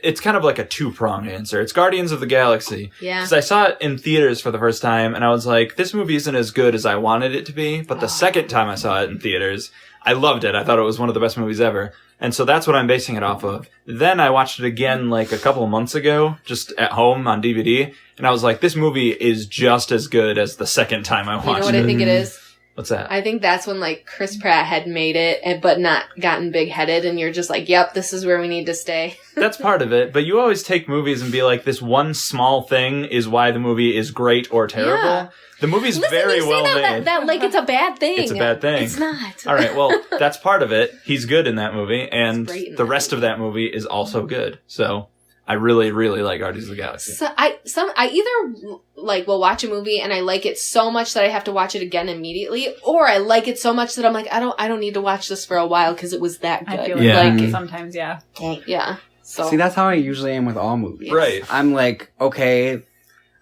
it's kind of like a two-pronged answer. It's Guardians of the Galaxy. Yeah. Because I saw it in theaters for the first time, and I was like, this movie isn't as good as I wanted it to be. But the second time I saw it in theaters, I loved it. I thought it was one of the best movies ever. And so that's what I'm basing it off of. Then I watched it again like a couple of months ago, just at home on DVD, and I was like, this movie is just as good as the second time I watched You know what it. I think it is? What's that? I think that's when like Chris Pratt had made it, but not gotten big-headed, and you're just like, "Yep, this is where we need to stay." That's part of it, but you always take movies and be like, this one small thing is why the movie is great or terrible. Yeah. The movie's Listen, very you say well that, made. that like it's a bad thing. It's a bad thing. It's not. All right, well, that's part of it. He's good in that movie, and great in the that rest of that movie is also good. So I really, really like Guardians of the Galaxy. So I either like will watch a movie and I like it so much that I have to watch it again immediately, or I like it so much that I'm like, I don't need to watch this for a while because it was that good. I feel like, Yeah. like sometimes, yeah. Yeah. So See, that's how I usually am with all movies. Right. I'm like, okay,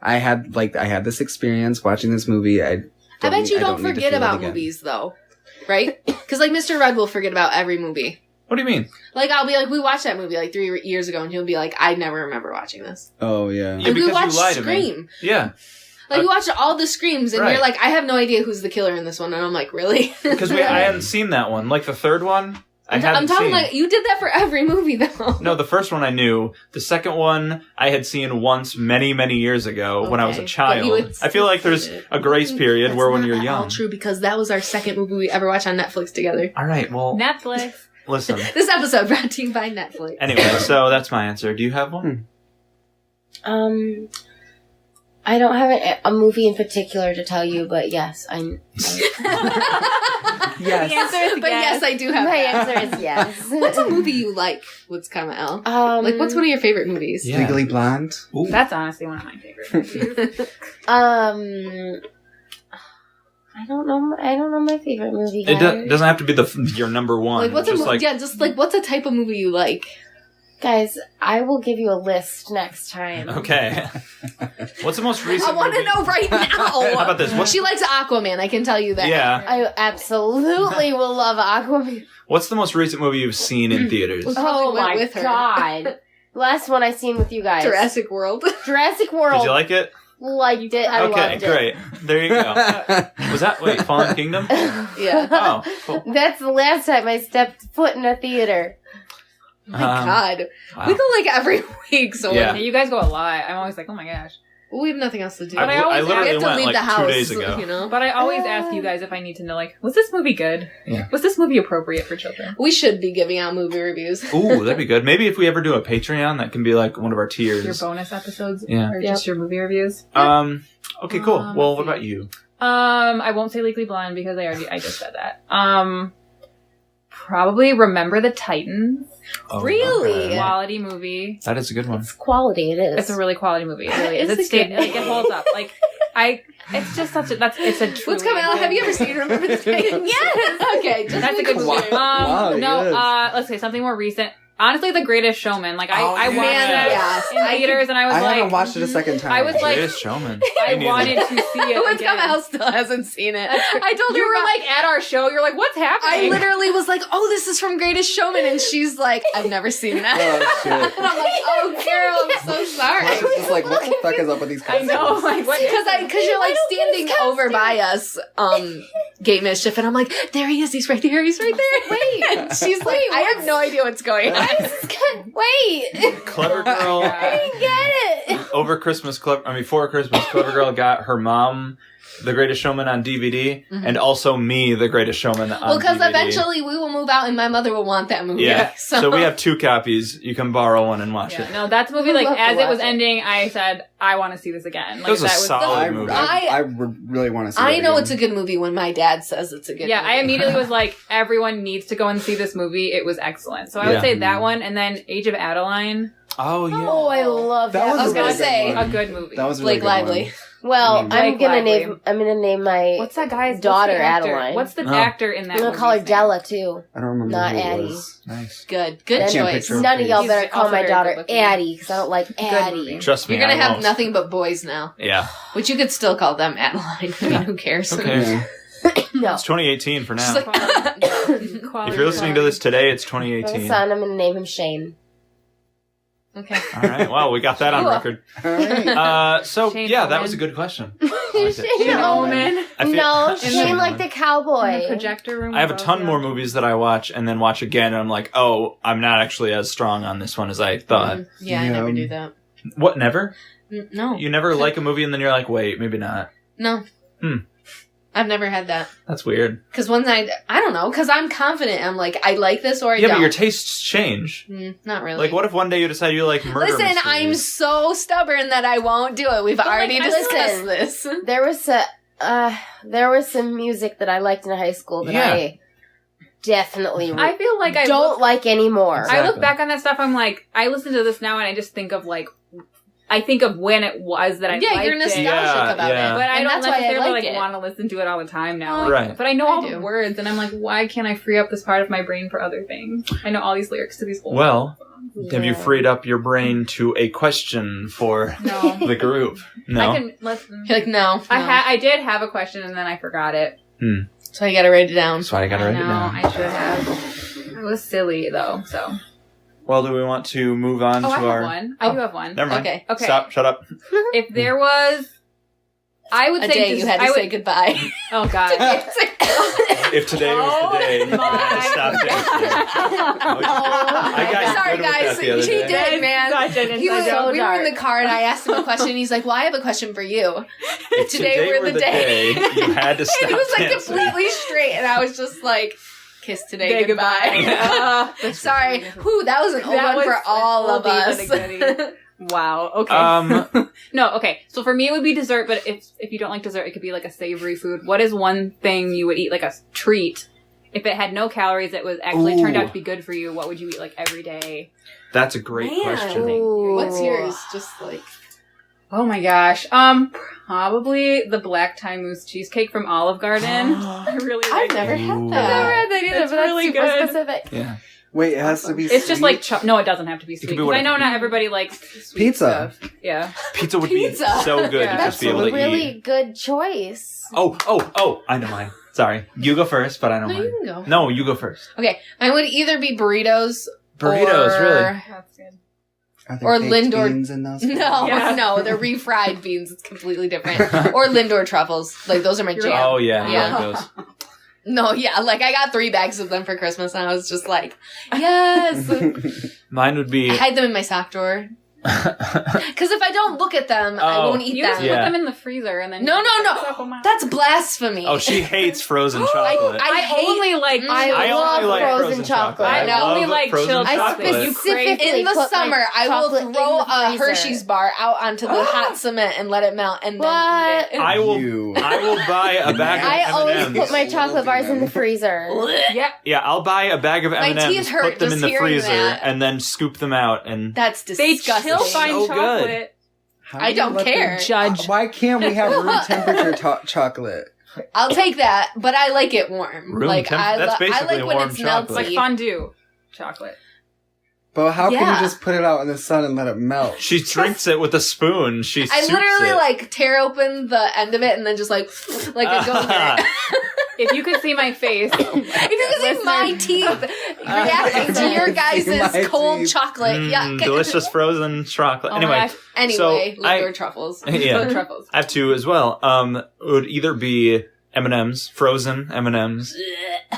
I had this experience watching this movie. I bet you don't forget about movies, though. Right? Because, like, Mr. Red will forget about every movie. What do you mean? Like, I'll be like, we watched that movie, like, 3 years ago, and he'll be like, I never remember watching this. Oh, yeah. Yeah, like, we watched you lied Scream. To me. Yeah. Like, we watched all the Screams, and Right. you're like, I have no idea who's the killer in this one. And I'm like, really? Because I hadn't seen that one. Like, the third one, I'm talking like, you did that for every movie, though. No, the first one I knew. The second one I had seen once many, many years ago when I was a child. I feel like there's a grace period where when you're young. That's true, because that was our second movie we ever watched on Netflix together. All right, well... Netflix. Listen. This episode brought to you by Netflix. Anyway, so that's my answer. Do you have one? I don't have a movie in particular to tell you, but yes, Yes. The answer is But yes, I do have my that. answer is yes. What's a movie you like? What's coming out? Like, what's one of your favorite movies? Yeah. Legally Blonde. Ooh. That's honestly one of my favorite movies. I don't know my favorite movie. It Guys. doesn't have to be your number one. Like, what's just what's a type of movie you like? Guys, I will give you a list next time. Okay. What's the most recent I want to movie? know right now. How about this? She likes Aquaman, I can tell you that. Yeah. I absolutely will love Aquaman. What's the most recent movie you've seen in theaters? Oh went my with her. god. Last one I seen with you guys. Jurassic World. Jurassic World. Did you like it? Liked it. I Okay, loved it. great. There you go. Was that, Fallen Kingdom? Yeah. Oh, cool. That's the last time I stepped foot in a theater. Oh my god. Wow. We go like every week, so Yeah. You guys go a lot. I'm always like, oh my gosh. we have nothing else to do. But I I always literally we have to went leave like the house, 2 days ago. you know? But I always ask you guys if I need to know, like, was this movie good? Yeah. Was this movie appropriate for children? We should be giving out movie reviews. Ooh, that'd be good. Maybe if we ever do a Patreon, that can be like one of our tiers. Your bonus episodes? Yeah. Or just your movie reviews? Okay, cool. Well, let's what see. about you? I won't say Legally Blonde because I just said that. Probably Remember the Titans. Oh, Really? okay. Quality movie. That is a good one. It's quality, it is. It's a really quality movie. It really is. It's a It's good like it holds up. Like it's just such a it's a truly What's coming out? good- Have you ever seen Remember the Titans? Yes! Okay, just That's a good movie. Wow, No, yes. let's say something more recent. Honestly, The Greatest Showman. Like I Oh, watched man, that yes. in theaters, and I was I like, haven't watched it a second time. I was like, Greatest Showman. I Me neither. wanted to see it. What's again. coming out still hasn't seen it. I told You her were like at our show. You're like, what's I happening? literally was like, oh, this is from Greatest Showman. And she's like, I've never seen that. Oh, shit. And I'm like, oh, girl, I'm so I sorry. was just like, what the fuck is up with these I know. Like what? Because you're like I don't get standing his over costume. by us, Gay Mischief, and I'm like, there he is, he's right there, he's right there. Wait. And she's like, I have no idea what's going on. Wait. Clever Girl. I didn't get it. Over Christmas, before Christmas, Clever Girl got her mom The Greatest Showman on DVD, and also me, The Greatest Showman on Well, because DVD. eventually we will move out and my mother will want that movie. Yeah. So, So we have 2 copies. You can borrow one and watch Yeah, it. no, that's a movie. I Like love to as it was watch it. ending, I said I want to see this again. Like was a that was solid I, movie. I really want to see I it know again. it's a good movie when my dad says it's a good Yeah, movie. I immediately was like, everyone needs to go and see this movie. It was excellent. So I Yeah. would say that one, and then Age of Adeline, Oh, yeah. Oh, I love That that. was I was a gonna really good say, one. a good movie. That was a really Blake good Lively. one. Well, Blake Lively. I'm gonna name my What's that guy's daughter, what's the actor? Adeline. What's the Oh. actor in that? I'm gonna movie call her name? Della too. I don't remember Not who it Addie. was. Nice. Good I can't choice. picture her None of y'all face. better He's call also my very daughter good looking. Addie because I don't like Addie. movie. Trust me, You're gonna I have won't. nothing but boys now. Yeah. Which you could still call them Adeline. I mean, who cares? Who cares? Yeah. No. It's 2018 for now. She's like, Quality If you're listening to this today, it's My 2018. son, I'm gonna name him Shane. okay. All right. Well, we got that on Cool. record. All right. So, Shane yeah, that Omen. was a good question. I liked it. Shane Omen I feel- No, Shane Shane Omen. like the in the cowboy. projector room. I have a above, ton yeah. more movies that I watch and then watch again, and I'm like, oh, I'm not actually as strong on this one as I thought. Yeah, I Yeah. never do that. What, never? No. You never like a movie and then you're like, wait, maybe not. No. I've never had that. That's weird. Because one night, I don't know, because I'm confident. I'm like, I like this or I Yeah, don't. but your tastes change. Not really. Like, what if one day you decide you like murder Listen, mysteries? I'm so stubborn that I won't do it. We've But, already like, discussed listen. this. There was some music that I liked in high school that Yeah. I definitely I feel like I don't look, like anymore. Exactly. I look back on that stuff. I'm like, I listen to this now and I just think of like I think of when it was that I liked you're nostalgic about it. But I don't that's why I necessarily want to listen to it all the time now. Like, right. But I know all the words, and I'm like, why can't I free up this part of my brain for other things? I know all these lyrics to these old songs. Have you freed up your brain to a question for the group? No. I can You're like, no. I did have a question, and then I forgot it. So I gotta write it down. That's why I gotta write it down. I should have. It was silly, though, so... Well, do we want to move on to I have our... one. I do have one. Never mind. Okay. Stop. Shut up. If there was... I would a say... day you had to say goodbye. Oh, God. If today was the day you had to stop dancing. Sorry, guys. He did, man. We were in the car, and I asked him a question, and he's like, well, I have a question for you. If today were the day you had to stop dancing. It was like dancing. completely straight, and I was just like... Kiss today, goodbye. Sorry. Whew, that was an old one for all of us. Wow. Okay. No. Okay. So for me, it would be dessert. But if you don't like dessert, it could be like a savory food. What is one thing you would eat, like a treat, if it had no calories? It was actually turned out to be good for you. What would you eat like every day? That's a great question. What's yours? Just like. Oh my gosh. Probably the black tie mousse cheesecake from Olive Garden. I really like I've never had that. I've never had that either, It's but that's really super good. specific. Yeah. Wait, it has to be It's sweet? just like no, it doesn't have to be sweet. be Because I know not everybody likes sweet Pizza. stuff. Yeah. Pizza would be so good Yeah. to just be able to eat. Really good choice. Oh, I know mine. Sorry. You go first, but I know No, mine. you can go. No, you go first. Okay, mine would either be burritos. Burritos, or... really? That's good. Are there or baked Lindor- beans in those? No, they're refried beans. It's completely different. Or Lindor truffles. Like, those are my jam. Oh, yeah. Yeah. I like those. No, yeah, like, I got 3 bags of them for Christmas, and I was just like, yes! Mine would be... I hide them in my sock drawer. Because if I don't look at them, I won't eat You them. just put them in the freezer and then... No. That's blasphemy. Oh, she hates frozen chocolate. I only like... I love frozen chocolate. I only love like frozen chilled chocolate. chocolate. You crave In the summer, I will throw a freezer. Hershey's bar out onto the hot cement and let it melt, and then eat it. I will buy a bag of I M&Ms. always put my chocolate bars in the freezer. Yeah, I'll buy a bag of My M&Ms, teeth hurt put them just in the hearing freezer, that. and then scoop them out. And That's They disgusting. chill fine So good. chocolate. I don't care. Judge. Why can't we have room temperature chocolate? I'll take that, but I like it warm. Room like temp- I that's like basically when warm it's chocolate. melty. It's like fondue chocolate. But how can Yeah. you just put it out in the sun and let it melt? she drinks it with a spoon. She I soups literally it. like tear open the end of it and then just like a go-gurt. If you could see my face. If you can see my teeth reacting to your guys' My cold teeth. chocolate. Yeah. Delicious frozen chocolate. Oh my Anyway, gosh. Anyway, So, Lindor truffles. yeah, Truffles. I have 2 as well. It would either be M&Ms, frozen M&Ms,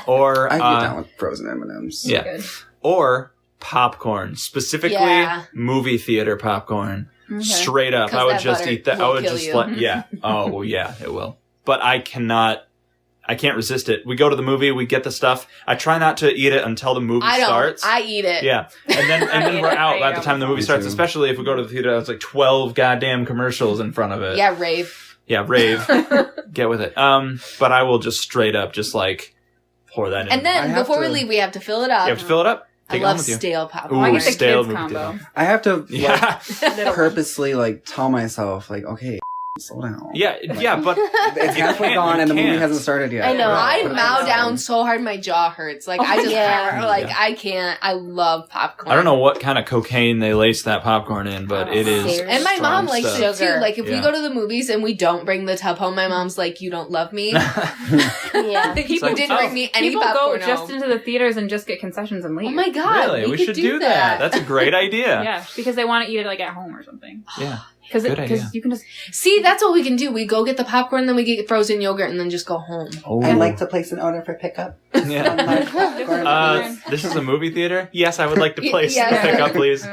or I get down with frozen M&Ms. yeah, Good. or popcorn, specifically Yeah. movie theater popcorn. Okay. Straight up, 'Cause I would that just butter eat that. I will would kill just you. let, yeah. Oh yeah, it will. But I can't resist it. We go to the movie, we get the stuff. I try not to eat it until the movie I don't. starts. I eat it. Yeah, and then we're out by the time the movie Me starts. too. Especially if we go to the theater, it's like 12 goddamn commercials in front of it. Yeah, rave. Yeah, rave. Get with it. But I will just straight up just like pour that in. And I then have before we to- leave, we have to fill it up. you have to fill it up. I Take it love home with you. stale popcorn. Ooh, I get the stale kids movie combo. theater. I have to Yeah, purposely tell myself okay, slow down. yeah, but It's halfway can't- gone you and the movie can't. hasn't started yet. I know. I But mow know. down so hard my jaw hurts. Like, I just Yeah. can't. Like, Yeah. I can't. I love popcorn. I don't know what kind of cocaine they lace that popcorn in, but it is. Seriously. And my mom strong likes stuff. it too. Like, if we Yeah. go to the movies and we don't bring the tub home, my mom's like, "You don't love me." Yeah. You like, didn't bring me any People go popcorn just home. into the theaters and just get concessions and leave. Oh my god! Really, we could should do that. That's a great idea. Yeah, because they want to eat it like at home or something. Yeah. Because Good idea. you can just See, that's what we can do. We go get the popcorn, then we get frozen yogurt, and then just go home. Oh. I'd like to place an order for pickup. Yeah. This is a movie theater? Yes, I would like to place Yeah. the pickup, please.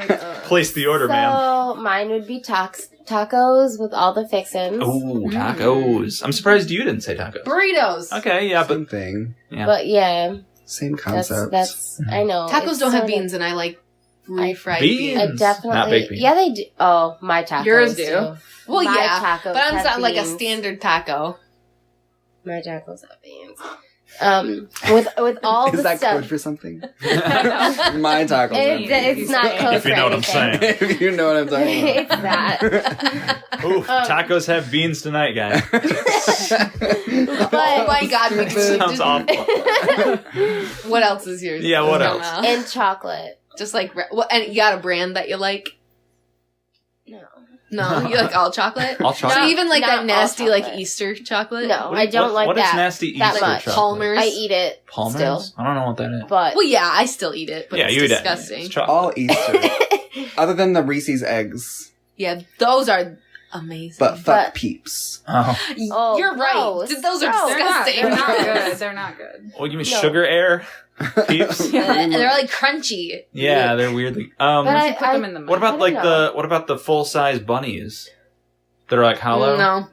Place the order, ma'am. So mine would be tacos with all the fixins. Oh, tacos. I'm surprised you didn't say tacos. Burritos. Okay, yeah, but Same thing. yeah. But yeah, Same that's concept. I know. Tacos it's don't have sorta- beans, and I like refried Beans. I beans. definitely. Not baked beans. Yeah, they do. Oh, my tacos. Yours do. too. Well, My yeah, tacos but I'm have not like a beans. standard taco. My tacos have beans. with all Is the that stuff. code for something? My tacos. It's not code If you for know what I'm anything. saying. If you know what I'm talking about. It's that. Ooh, tacos have beans tonight, guys. Oh my god, we Sounds awful. What else is yours? Yeah, what No, else? no. And chocolate. Just like, and you got a brand that you like? No. No, you like all chocolate? All chocolate? So even like Not that all nasty like chocolate. Easter chocolate? No, I don't like what that. is nasty that Easter much. chocolate? Palmer's. I eat it Palmer's? still. I don't know what that is. But Well, yeah, I still eat it, but yeah, it's you eat disgusting. it. It's chocolate. All Easter. Other than the Reese's eggs. Yeah, those are amazing. But fuck Peeps. Oh. Oh, You're gross. right. Those are Gross. disgusting. They're not good. They're not good. Well, you mean No. sugar air? Peeps? They're like crunchy. Yeah, they're weirdly. But I, Put them in the mouth. what about I like don't the what about the full size bunnies? That are like hollow? No.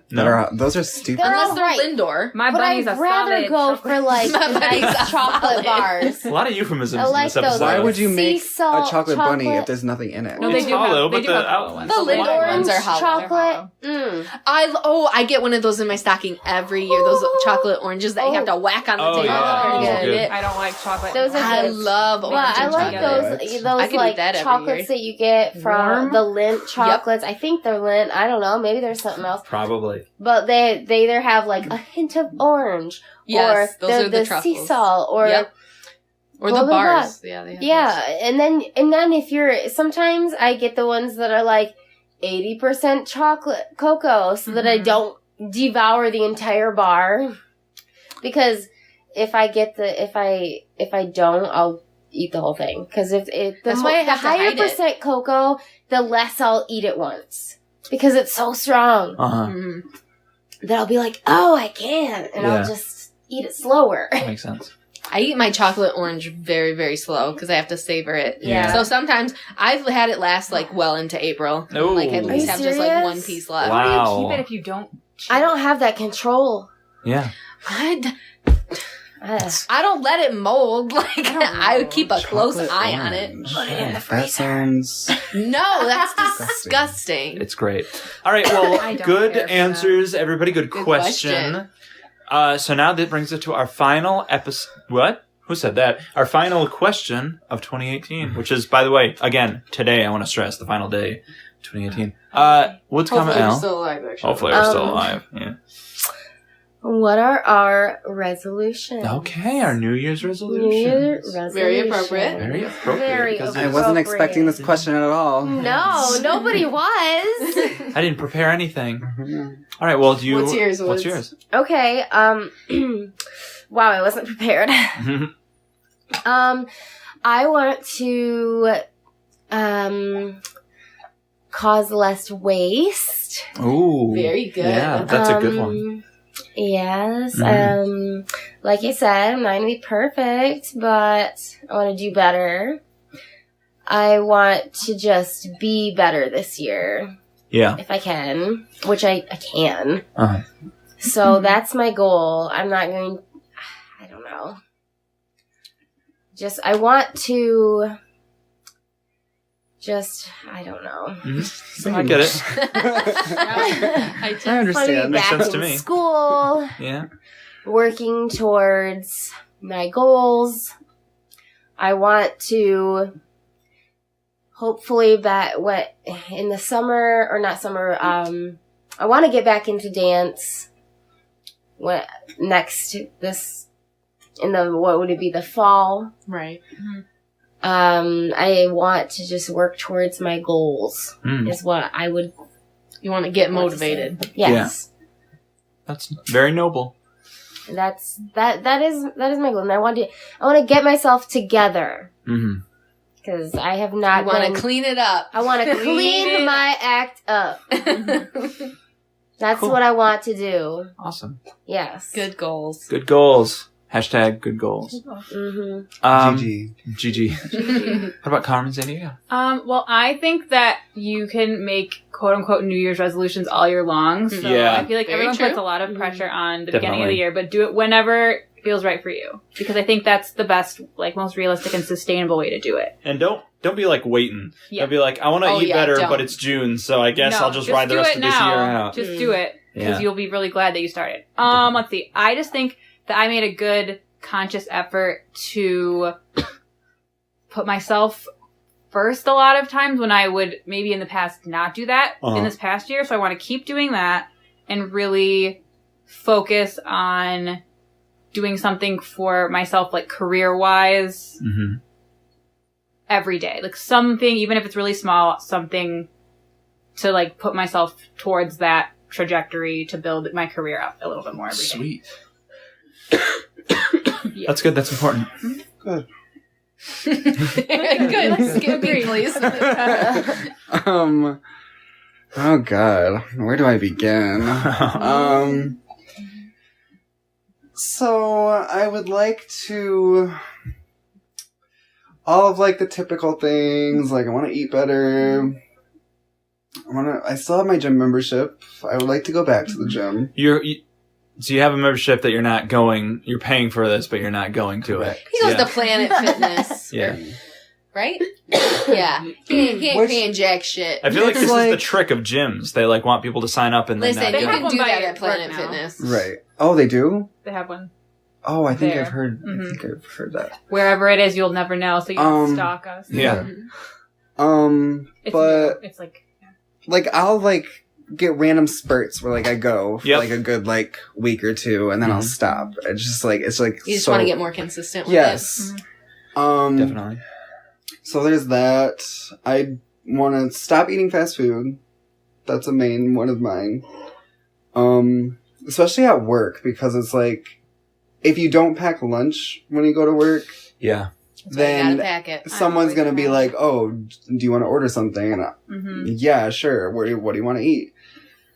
Those are stupid. They're Unless all they're right. Lindor. My but bunny's I'd a rather solid go chocolate. for like My the bunny's nice a chocolate solid. bars. A lot of euphemisms I in like this those. episode. Why would you Sea make salt a chocolate bunny chocolate. if there's nothing in it? No, they It's do hollow, have, they but do the have out- hollow ones. The white Lindor ones ones are hollow. chocolate. I get one of those in my stocking every year. Those chocolate oranges that you have to whack on the Oh, table. yeah. in order to Those are eat good. it. I don't like chocolate. Those are I good. love But orange I and like chocolate. those I could eat like that every chocolates year. that you get from Warm? the Lindt chocolates. I think they're Lindt. I don't know. Maybe there's something else. Probably. But they either have like a hint of orange, Yes, or those are the sea truffles. salt, or Yep. Or blah, the blah, blah. bars. Yeah, they have yeah. And then if you're sometimes I get the ones that are like 80% chocolate cocoa, so that I don't devour the entire bar. Because if I don't, I'll eat the whole thing. Because if That's why I the have to higher hide it. percent cocoa, the less I'll eat at once. Because it's so strong. Uh-huh. Mhm. That I'll be like, oh, I can. And Yeah. I'll just eat it slower. That makes sense. I eat my chocolate orange very, very slow because I have to savor it. Yeah. So sometimes I've had it last like well into April. Ooh. Like at Are least you have just like serious? one piece left. Wow. How do you keep it if you don't? I don't have that control. Yeah. I don't let it mold. Like I keep a close Chocolate eye on it. orange. Put it in the That freezer. sounds... No, that's disgusting. It's great. All right, well, I don't good care for answers, everybody. Good, Good question. So now that brings us to our final episode. What? Who said that? Our final question of 2018, which is, by the way, again, today, I want to stress, the final day, 2018. What's comment, Hopefully we're Al? still alive, actually. Hopefully we're still alive. Yeah. What are our resolutions? Okay, our New Year's resolutions. New Year's resolutions. Very appropriate. Very appropriate. Very because I it's- wasn't appropriate. expecting this question at all. No, nobody was. I didn't prepare anything. All right, well, do you... What's yours, What's Woods? yours? Okay, wow, I wasn't prepared. I want to, cause less waste. Ooh. Very good. Yeah, that's a good one. Yes. Mhm. Like I said, I'm not gonna be perfect, but I want to do better. I want to just be better this year, Yeah. if I can, which I can. Uh-huh. So that's my goal. I'm not going, I don't know. I want to I don't know. Mhm. I get it. I just, I I want to be understand. Makes back sense to in me. school, Yeah. working towards my goals. I want to hopefully in the summer, or not summer, I want to get back into dance. What would it be, the fall? right. I want to just work towards my goals, Mm. is what I would, You want to get motivated. yes. That's very noble. That is my goal. And I want to get myself together. Mm-hmm. Because I have You not want been, to clean it up. I want to Clean clean it my act up. That's Cool. what I want to do. Awesome. Yes. Good goals. Good goals. Hashtag good goals. Mm-hmm. GG. How about Carmen San Diego? Well, I think that you can make quote unquote New Year's resolutions all year long. So Yeah. I feel like Very everyone true. puts a lot of pressure on the beginning of Definitely. the year, but do it whenever it feels right for you. Because I think that's the best, most realistic and sustainable way to do it. And don't be like waiting. Yeah. Don't be like, I want to Oh, eat yeah, better, don't. but it's June, so I guess No, I'll just ride the do rest it of this now. year out. Just do it. Because Yeah. you'll be really glad that you started. Let's see. I just think that I made a good conscious effort to put myself first a lot of times when I would maybe in the past not do that in this past year. So I want to keep doing that and really focus on doing something for myself, like career-wise, every day. Like something, even if it's really small, something to like put myself towards that trajectory to build my career up a little bit more every day. Sweet. That's good. That's important. Good. Good. Skip me, please. Oh God, where do I begin? So I would like to all of like the typical things. Like I want to eat better. I still have my gym membership. I would like to go back to the gym. So you have a membership that you're not going. You're paying for this, but you're not going to it. He goes to Planet Fitness. Yeah. Right? Yeah. He ain't paying jack shit. I feel like this is the trick of gyms. They like want people to sign up and then listen, not you go. can do that at Planet Fitness. Right. Oh, they do? They have one. Oh, I think There. I've heard. I think I've heard that. Wherever it is, you'll never know, so you don't stalk us. Yeah. It's but new. It's like like I'll like get random spurts where like I go for Yep. like a good like week or two and then I'll stop. It's just like You just want to get more consistent with yes. it. Definitely. So there's that. I want to stop eating fast food. That's a main one of mine. Especially at work because it's like if you don't pack lunch when you go to work, Yeah. then you gotta pack it. someone's gonna be like, "Oh, do you want to order something?" And yeah, sure. What do you want to eat?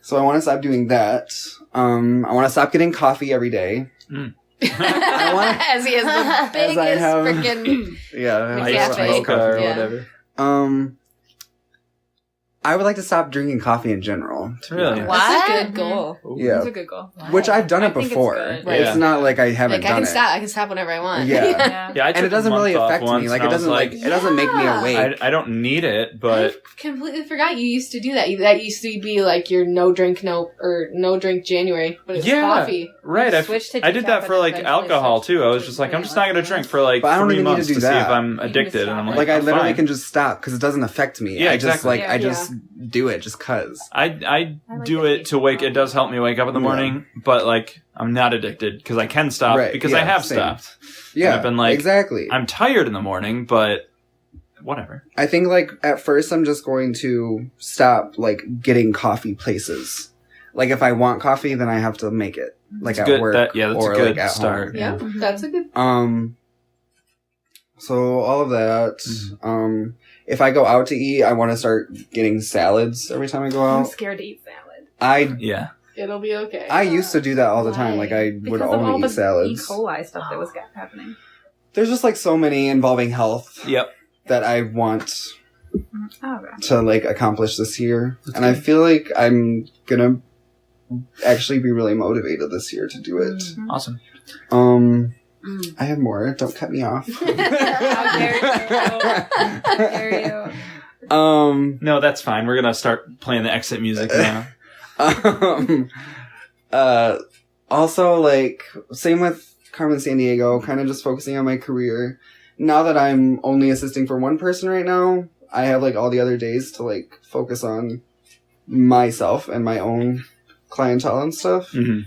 So I want to stop doing that. I want to stop getting coffee every day. As he has the biggest freaking Yeah, Iced Cafe. mocha or Yeah. whatever. I would like to stop drinking coffee in general. Really? What? That's a good goal. Yeah, That's a good goal. which I've done I it think it's before. good. Right. It's not like I haven't Like done I can stop whenever I want. Yeah. Yeah, I took and it doesn't a month really off affect once, me. Like and it I was doesn't it doesn't make me Yeah. awake. I don't need it, but I completely forgot you used to do that. That used to be like your no drink January, but it's coffee. right. Switch to I did that decaf for and like then alcohol switch too. I was just like, I'm just not gonna drink for like But I don't 3 even need to months do to see that. if I'm can addicted, just and I'm stop like, I I'm literally fine. can just stop because it doesn't affect me. Yeah, I just exactly. like I just do it just cause. I like do the it to wake. It does help me wake up in the morning, but like I'm not addicted because I can stop because I have same. stopped. Yeah, And I've been like, exactly. I'm tired in the morning, but whatever. I think like at first I'm just going to stop like getting coffee places. Like if I want coffee, then I have to make it like That's at good. work That's or a good like at start. Yeah, that's a good. home. So all of that. Mm-hmm. If I go out to eat, I want to start getting salads every time I go I'm out. scared to eat salad. Yeah. It'll be okay. I used to do that all the time. Like I would Because of all only the eat salads. E. coli stuff that was happening. There's just like so many involving health Yep. that I want Oh, okay. to like accomplish this year. And I feel like I'm gonna actually be really motivated this year to do it. Awesome. I have more. Don't cut me off. How dare you? How dare you? No, that's fine. We're gonna start playing the exit music now. Also, like, same with Carmen San Diego, kind of just focusing on my career. Now that I'm only assisting for one person right now, I have, like, all the other days to, like, focus on myself and my own clientele and stuff. Mm-hmm.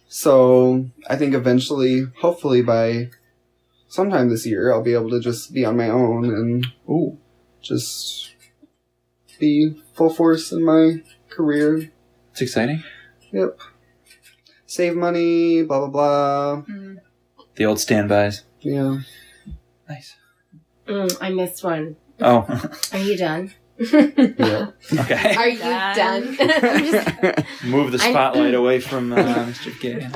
So, I think eventually, hopefully by sometime this year, I'll be able to just be on my own and just be full force in my career. It's exciting. Yep. Save money, blah, blah, blah. The old standbys. Yeah. Nice. I missed one. Oh. Are you done? Yeah. Okay. Are you done? Move the spotlight away from Mr. Gay.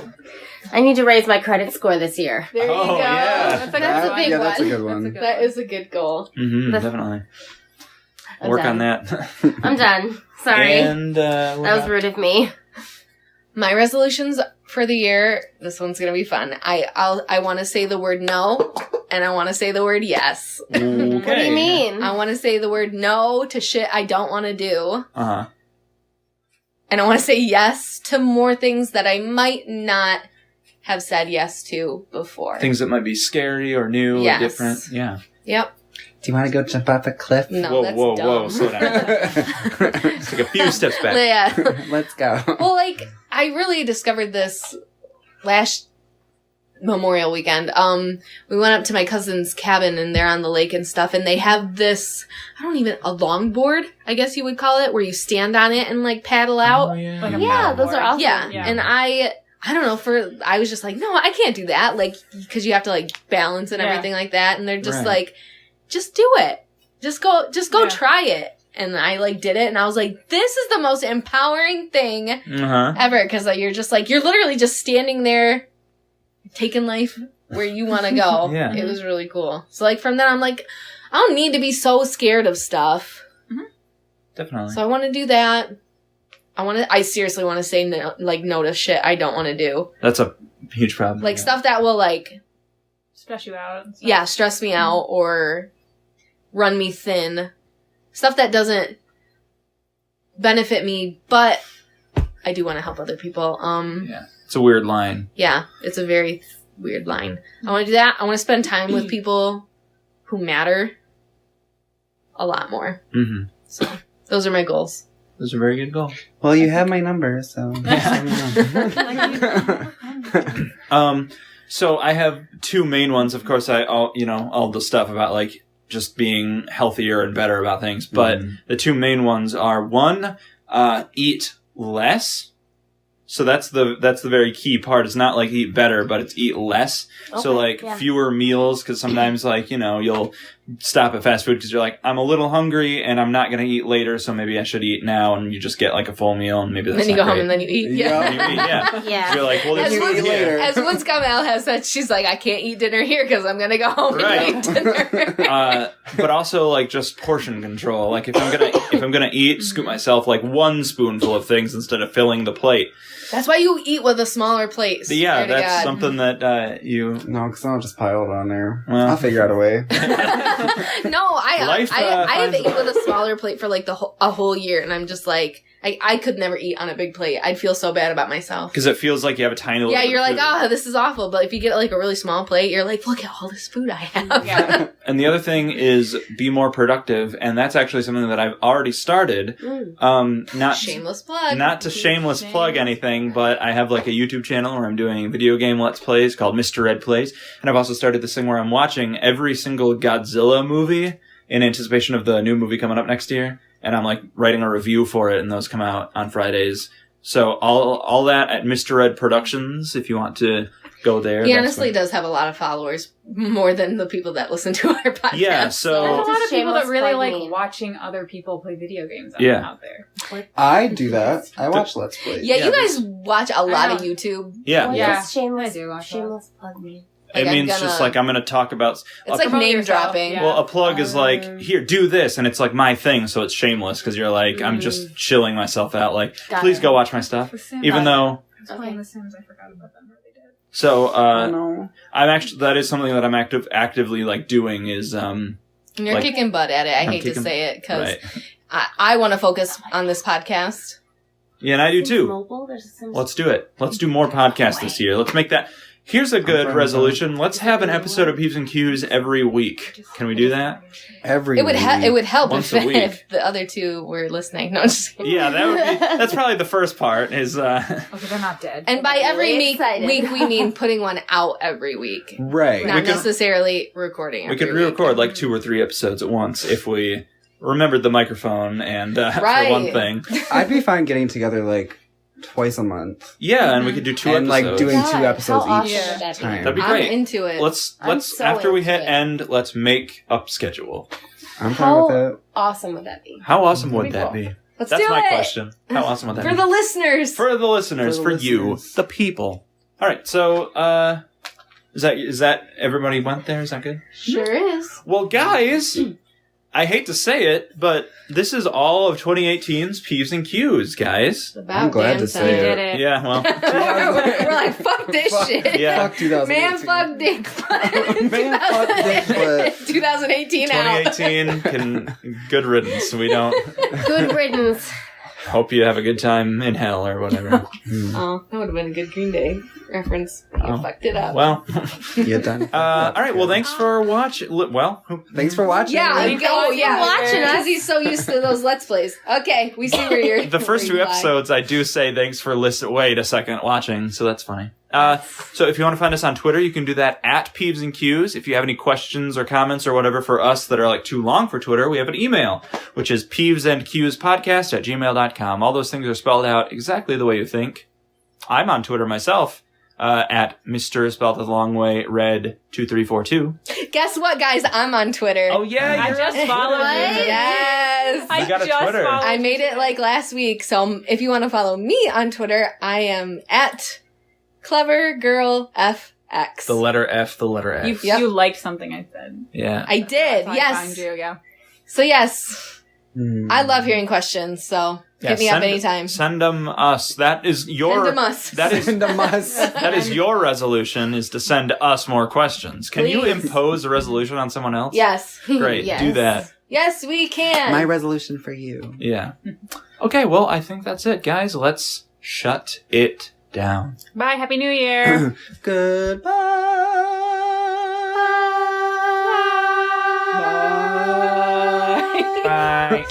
I need to raise my credit score this year. There you go. Yeah. That's a big one. That's a good one. That is a good goal. Mm-hmm, That's- definitely. I'm Work done. on that. I'm done. Sorry. And that was rude of me. My resolutions for the year, this one's gonna be fun. I want to say the word no, and I want to say the word yes. Okay. What do you mean? I want to say the word no to shit I don't want to do, Uh-huh. and I want to say yes to more things that I might not have said yes to before. Things that might be scary or new or different. Yeah. Yep. Do you want to go jump off a cliff? No, that's dumb. Whoa, slow down. Let's take a few steps back. Yeah. Let's go. Well, like, I really discovered this last Memorial weekend. We went up to my cousin's cabin and they're on the lake and stuff, and they have this, a longboard, I guess you would call it, where you stand on it and like paddle out. Oh, yeah. Like a Yeah, those are awesome. Yeah. And I don't know, I was just like, no, I can't do that. Like, cause you have to like balance and everything like that. And they're just like, just do it. Just go try it. And I like did it and I was like, this is the most empowering thing ever. Cause like, you're literally just standing there taking life where you want to go. Yeah. It was really cool. So like from then I'm like, I don't need to be so scared of stuff. Definitely. So I want to do that. I seriously want to say no to shit I don't want to do. That's a huge problem. Like stuff that will like stress you out. Stress me out or run me thin. Stuff that doesn't benefit me, but I do want to help other people. Yeah. It's a weird line. Yeah, it's a very weird line. I want to do that. I want to spend time with people who matter a lot more. Mm-hmm. So those are my goals. Those are very good goals. Well, you have my number, so. So I have two main ones. Of course, all the stuff about like just being healthier and better about things. But the two main ones are one, eat less. So that's the very key part. It's not like eat better, but it's eat less. Okay, so like fewer meals, because sometimes like, you'll stop at fast food because you're like, I'm a little hungry and I'm not going to eat later, so maybe I should eat now, and you just get like a full meal and maybe that's then you not go great. home and then you eat. Yeah. You eat, yeah. You're like, well, as eat later. As Woods Kamel has said, she's like, I can't eat dinner here because I'm going to go home and eat dinner. But also like just portion control. Like if I'm gonna eat, scoop myself like one spoonful of things instead of filling the plate. That's why you eat with a smaller plate. Yeah, that's something that you... No, because I'll just pile it on there. Well, I'll figure out a way. No, I have eaten with a smaller plate for like a whole year, and I'm just like, I could never eat on a big plate. I'd feel so bad about myself. Because it feels like you have a tiny little... Yeah, you're like, this is awful. But if you get like a really small plate, you're like, look at all this food I have. Yeah. And the other thing is be more productive, and that's actually something that I've already started. Not shameless plug. Not to shameless plug anything, but I have like a YouTube channel where I'm doing video game Let's Plays called Mr. Red Plays, and I've also started this thing where I'm watching every single Godzilla movie in anticipation of the new movie coming up next year, and I'm like writing a review for it, and those come out on Fridays. So all that at Mr. Red Productions, if you want to go there. He honestly does have a lot of followers, more than the people that listen to our podcast. Yeah, so there's a lot of people that really like me. Watching other people play video games out there. I do that. I watch Let's Plays. Yeah, you guys watch a lot of YouTube. Yeah. Yeah. Shameless, I do watch shameless plug me. It means just like I'm going to talk about... It's like name dropping. Yeah. Well, a plug is like, here, do this, and it's like my thing, so it's shameless, because you're like, I'm just chilling myself out, like, please go watch my stuff. Even though... I was playing The Sims, I forgot about them. Really did. So, no. I'm actually... That is something that I'm actively, like, doing is... You're like, kicking butt at it. I hate to say it, because I want to focus on this podcast. Yeah, and I do too. Mobile, Let's do it. Let's do more podcasts this year. Let's make that... Here's a good resolution. Let's have an episode of Peeves and Qs every week. Can we do that? Every It would help Once a week. if the other two were listening. No, I'm just kidding. Yeah, that's probably the first part is Okay, they're not dead. And by every Really week we mean putting one out every week. Right. Not necessarily recording every we could re-record like 2 or 3 episodes at once if we remembered the microphone and for one thing. I'd be fine getting together like twice a month. Yeah, and we could do 2 and episodes. like doing 2 episodes How each awesome would that be? time. That'd be great. I'm into it. Let's so after we into hit it. end, let's make up schedule. I'm fine with it. Awesome would that be? How awesome would that be? Let's That's do my it. question. How awesome would that For be? the listeners. For the listeners, For for, the you, listeners. the people. All right, so is that everybody went there? Is that good? Sure is. Well, guys, I hate to say it, but this is all of 2018's Peeves and Qs, guys. I'm glad to say We it. did it. Yeah, well, We're like, fuck this shit. Yeah. Fuck 2018. Man, fuck dick. Man, fuck dick butt. 2018 out. 2018 good riddance. We don't Good riddance. hope you have a good time in hell or whatever. Oh, that would have been a good Green Day reference. You fucked it up. Well, You're done. all right. Well, thanks for watching. Well, Thanks for watching. Yeah, Thanks for watching us. because he's so used to those Let's Plays. Okay, we see where you're. the first where two you lie. episodes, I do say thanks for wait a second watching, so that's funny. So if you want to find us on Twitter, you can do that at Peeves and Qs. If you have any questions or comments or whatever for us that are like too long for Twitter, we have an email, which is peevesandqspodcast@gmail.com. All those things are spelled out exactly the way you think. I'm on Twitter myself, at Mr. spelled the long way, red 2342. Guess what, guys? I'm on Twitter. Oh yeah, I just followed you. Yes. I got a just Twitter. followed I you made it today. like last week, so if you want to follow me on Twitter, I am at CleverGirlFX. the letter F, the letter X. You, Yep. you liked something I said. Yeah. I did, That's how I yes. found you, yeah. So yes, Mm. I love hearing questions, so hit me up anytime. Send them us. That is your. Send 'em us. That is Send 'em us. that is your resolution, is to send us more questions. Can you Please. impose a resolution on someone else? Yes. Great. Yes. Do that. Yes, we can. My resolution for you. Yeah. Okay. Well, I think that's it, guys. Let's shut it down. Bye, Happy New Year. Goodbye. Bye.